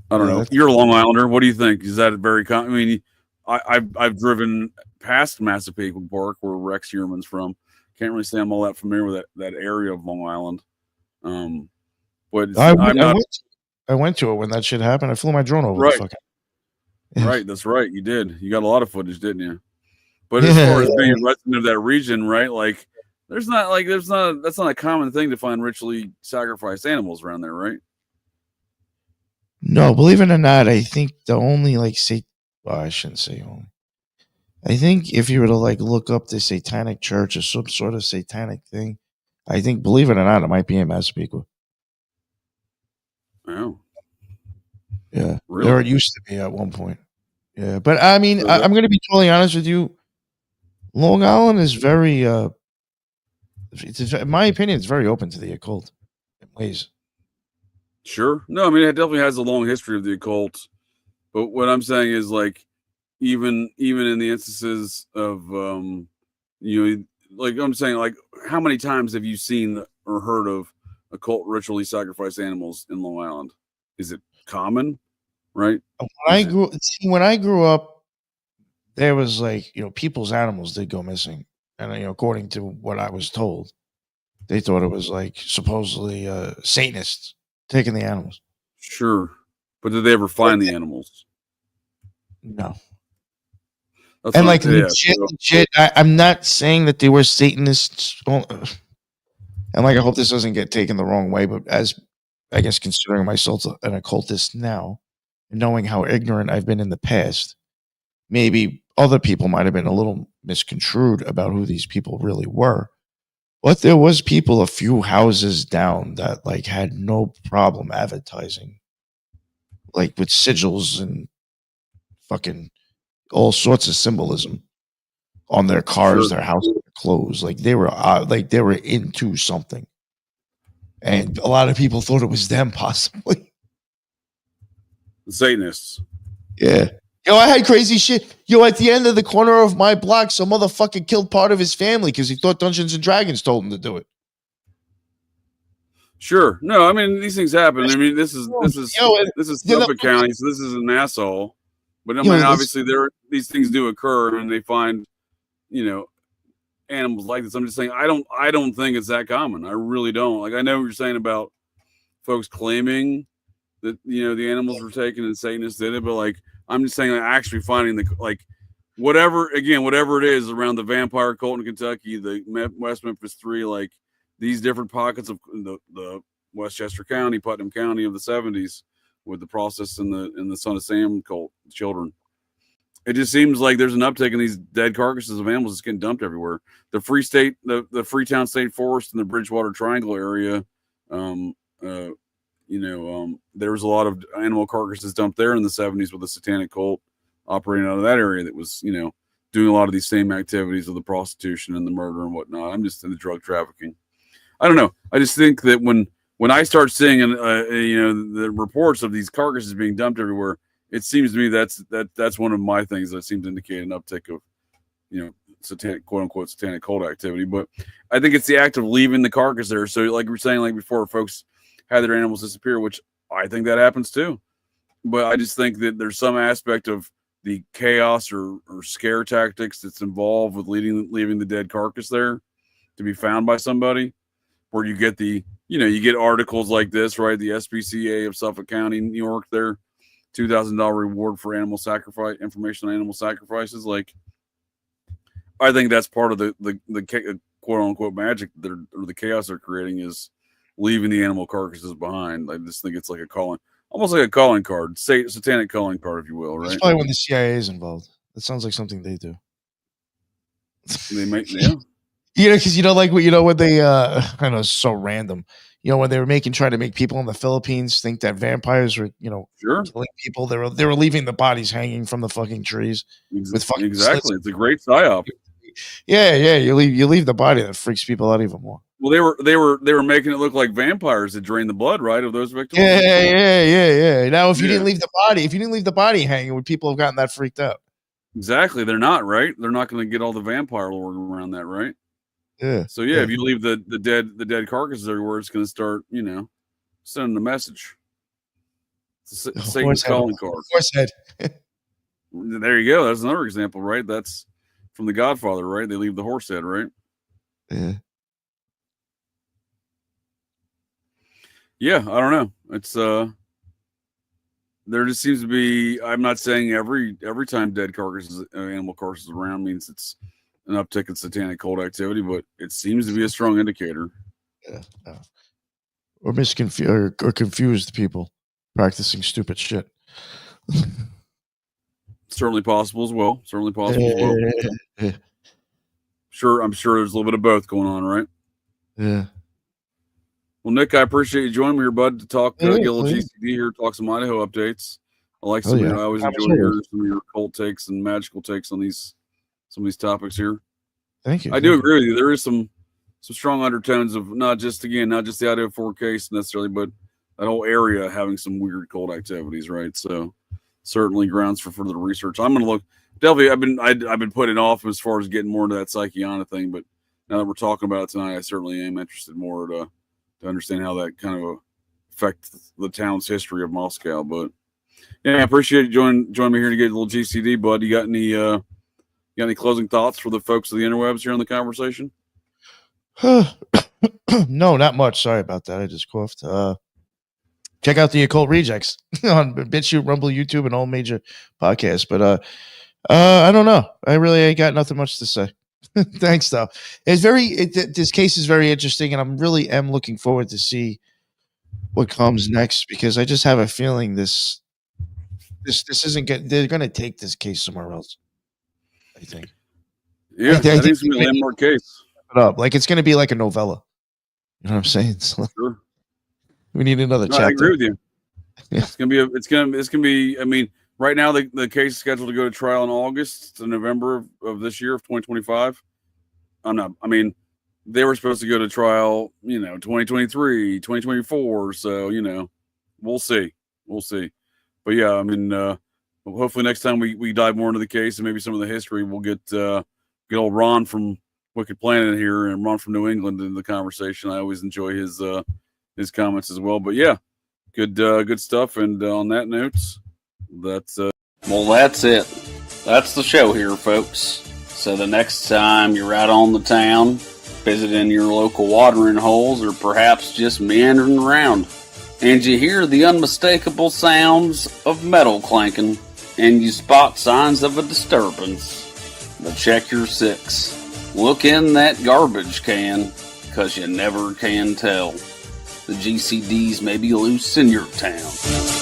I don't know. You're a Long Islander. What do you think? Is that very common? I mean, I've driven past Massapequa Park, where Rex Heuermann's from. Can't really say I'm all that familiar with that area of Long Island. But I went to it when that shit happened. I flew my drone over. Right. Right, that's right. You did. You got a lot of footage, didn't you? But as far as being a resident of that region, right? Like, that's not a common thing to find ritually sacrificed animals around there, right? No, believe it or not, I think the only I shouldn't say only. I think if you were to look up the satanic church or some sort of satanic thing, I think, believe it or not, it might be in Massapequa. Oh. Yeah. Really? There used to be at one point. Yeah. But I mean, I'm going to be totally honest with you. Long Island is very, in my opinion, it's very open to the occult in ways. Sure. No, I mean, it definitely has a long history of the occult. But what I'm saying is, like, even in the instances of, like I'm saying, like, how many times have you seen or heard of occult ritually sacrificed animals in Long Island? Is it common? Right? When I grew up, there was people's animals did go missing. And, according to what I was told, they thought it was supposedly Satanists taking the animals. Sure. But did they ever find the animals? No. That's and legit, I'm not saying that they were Satanists. And I hope this doesn't get taken the wrong way, but as I guess considering myself an occultist now, and knowing how ignorant I've been in the past, maybe other people might have been a little misconstrued about who these people really were. But there was people a few houses down that had no problem advertising, with sigils and fucking all sorts of symbolism on their cars, their houses, their clothes. They were into something, and a lot of people thought it was them, possibly. The Satanists. Yeah. I had crazy shit. At the end of the corner of my block, some motherfucker killed part of his family because he thought Dungeons and Dragons told him to do it. Sure. No, I mean, these things happen. I mean, this is Suffolk County, so this is an asshole. But I mean, obviously these things do occur, and they find, animals like this. I'm just saying I don't think it's that common. I really don't. Like I know what you're saying about folks claiming that the animals were taken and Satanists did it, but like I'm just saying, like, actually finding whatever it is around the vampire cult in Kentucky, the West Memphis 3, like these different pockets of the Westchester County, Putnam County of the 70s with the process and the Son of Sam cult children. It just seems like there's an uptick in these dead carcasses of animals that's getting dumped everywhere. The the Freetown State Forest in the Bridgewater Triangle area, there was a lot of animal carcasses dumped there in the 70s with the satanic cult operating out of that area that was, doing a lot of these same activities of the prostitution and the murder and whatnot. I'm just in the drug trafficking. I don't know. I just think that when I start seeing, the reports of these carcasses being dumped everywhere, it seems to me that's one of my things that seems to indicate an uptick of, satanic, quote unquote, satanic cult activity. But I think it's the act of leaving the carcass there. So like we were saying, like before, folks had their animals disappear, which I think that happens too. But I just think that there's some aspect of the chaos or scare tactics that's involved with leaving the dead carcass there to be found by somebody, where you get you get articles like this, right? The SPCA of Suffolk County, New York, their $2,000 reward for animal sacrifice, information on animal sacrifices. Like, I think that's part of the quote unquote magic or the chaos they're creating is leaving the animal carcasses behind. I just think it's like almost like a calling card, satanic calling card, if you will, right? That's probably when the CIA is involved. That sounds like something they do. They make, yeah. Because when they I know it's so random. When they were trying to make people in the Philippines think that vampires were, sure, killing people, they were leaving the bodies hanging from the fucking trees with fucking exactly. slits. It's a great psyop. Yeah. You leave the body, that freaks people out even more. Well, they were making it look like vampires that drain the blood, right, of those victims. Yeah. Now, if you didn't leave the body hanging, would people have gotten that freaked out? Exactly. They're not, right? They're not going to get all the vampire lore around that, right? Yeah. So if you leave the dead carcasses everywhere, it's going to start, sending a message. It's a Satan's calling card. Horse head. There you go. That's another example, right? That's from The Godfather, right? They leave the horse head, right? Yeah. Yeah, I don't know. It's there just seems to be. I'm not saying every time dead carcasses, animal carcasses around means it's an uptick in satanic cult activity, but it seems to be a strong indicator. Yeah. Or confused people practicing stupid shit. Certainly possible as well. Sure, I'm sure there's a little bit of both going on, right? Yeah. Well, Nick, I appreciate you joining me here, bud, to talk get a little GCD here, talk some Idaho updates. I like I always enjoy hearing some of your cult takes and magical takes on some of these topics here. Thank you. I do agree with you. There is some strong undertones of not just the Idaho 4 case necessarily, but that whole area having some weird cult activities, right? So certainly grounds for further research. I'm going to look. Definitely, I've been putting off as far as getting more into that Psychiana thing, but now that we're talking about it tonight, I certainly am interested more to understand how that kind of affects the town's history of Moscow. But yeah, I appreciate you joining me here to get a little GCD, bud. You got any closing thoughts for the folks of the interwebs here in the conversation? No, not much. Sorry about that. I just coughed. Check out the Occult Rejects on BitChute, Rumble, YouTube, and all major podcasts. But I don't know. I really ain't got nothing much to say. Thanks, though. This case is very interesting, and I'm really looking forward to see what comes next, because I just have a feeling this isn't getting. They're going to take this case somewhere else, I think. Yeah, I think it's going to be a landmark case. Like it's going to be like a novella. You know what I'm saying? Sure. We need another chapter. I agree with you. Yeah. It's gonna be. I mean, right now the case is scheduled to go to trial in August to November of this year of 2025. I mean, they were supposed to go to trial, 2023, 2024. So, we'll see. But yeah, I mean, hopefully next time we dive more into the case and maybe some of the history, we'll get old Ron from Wicked Planet here and Ron from New England in the conversation. I always enjoy his comments as well. But yeah, good stuff. And on that note, that's well, that's it. That's the show here, folks. So the next time you're out on the town, visiting your local watering holes, or perhaps just meandering around, and you hear the unmistakable sounds of metal clanking, and you spot signs of a disturbance, but check your six. Look in that garbage can, because you never can tell. The GCDs may be loose in your town.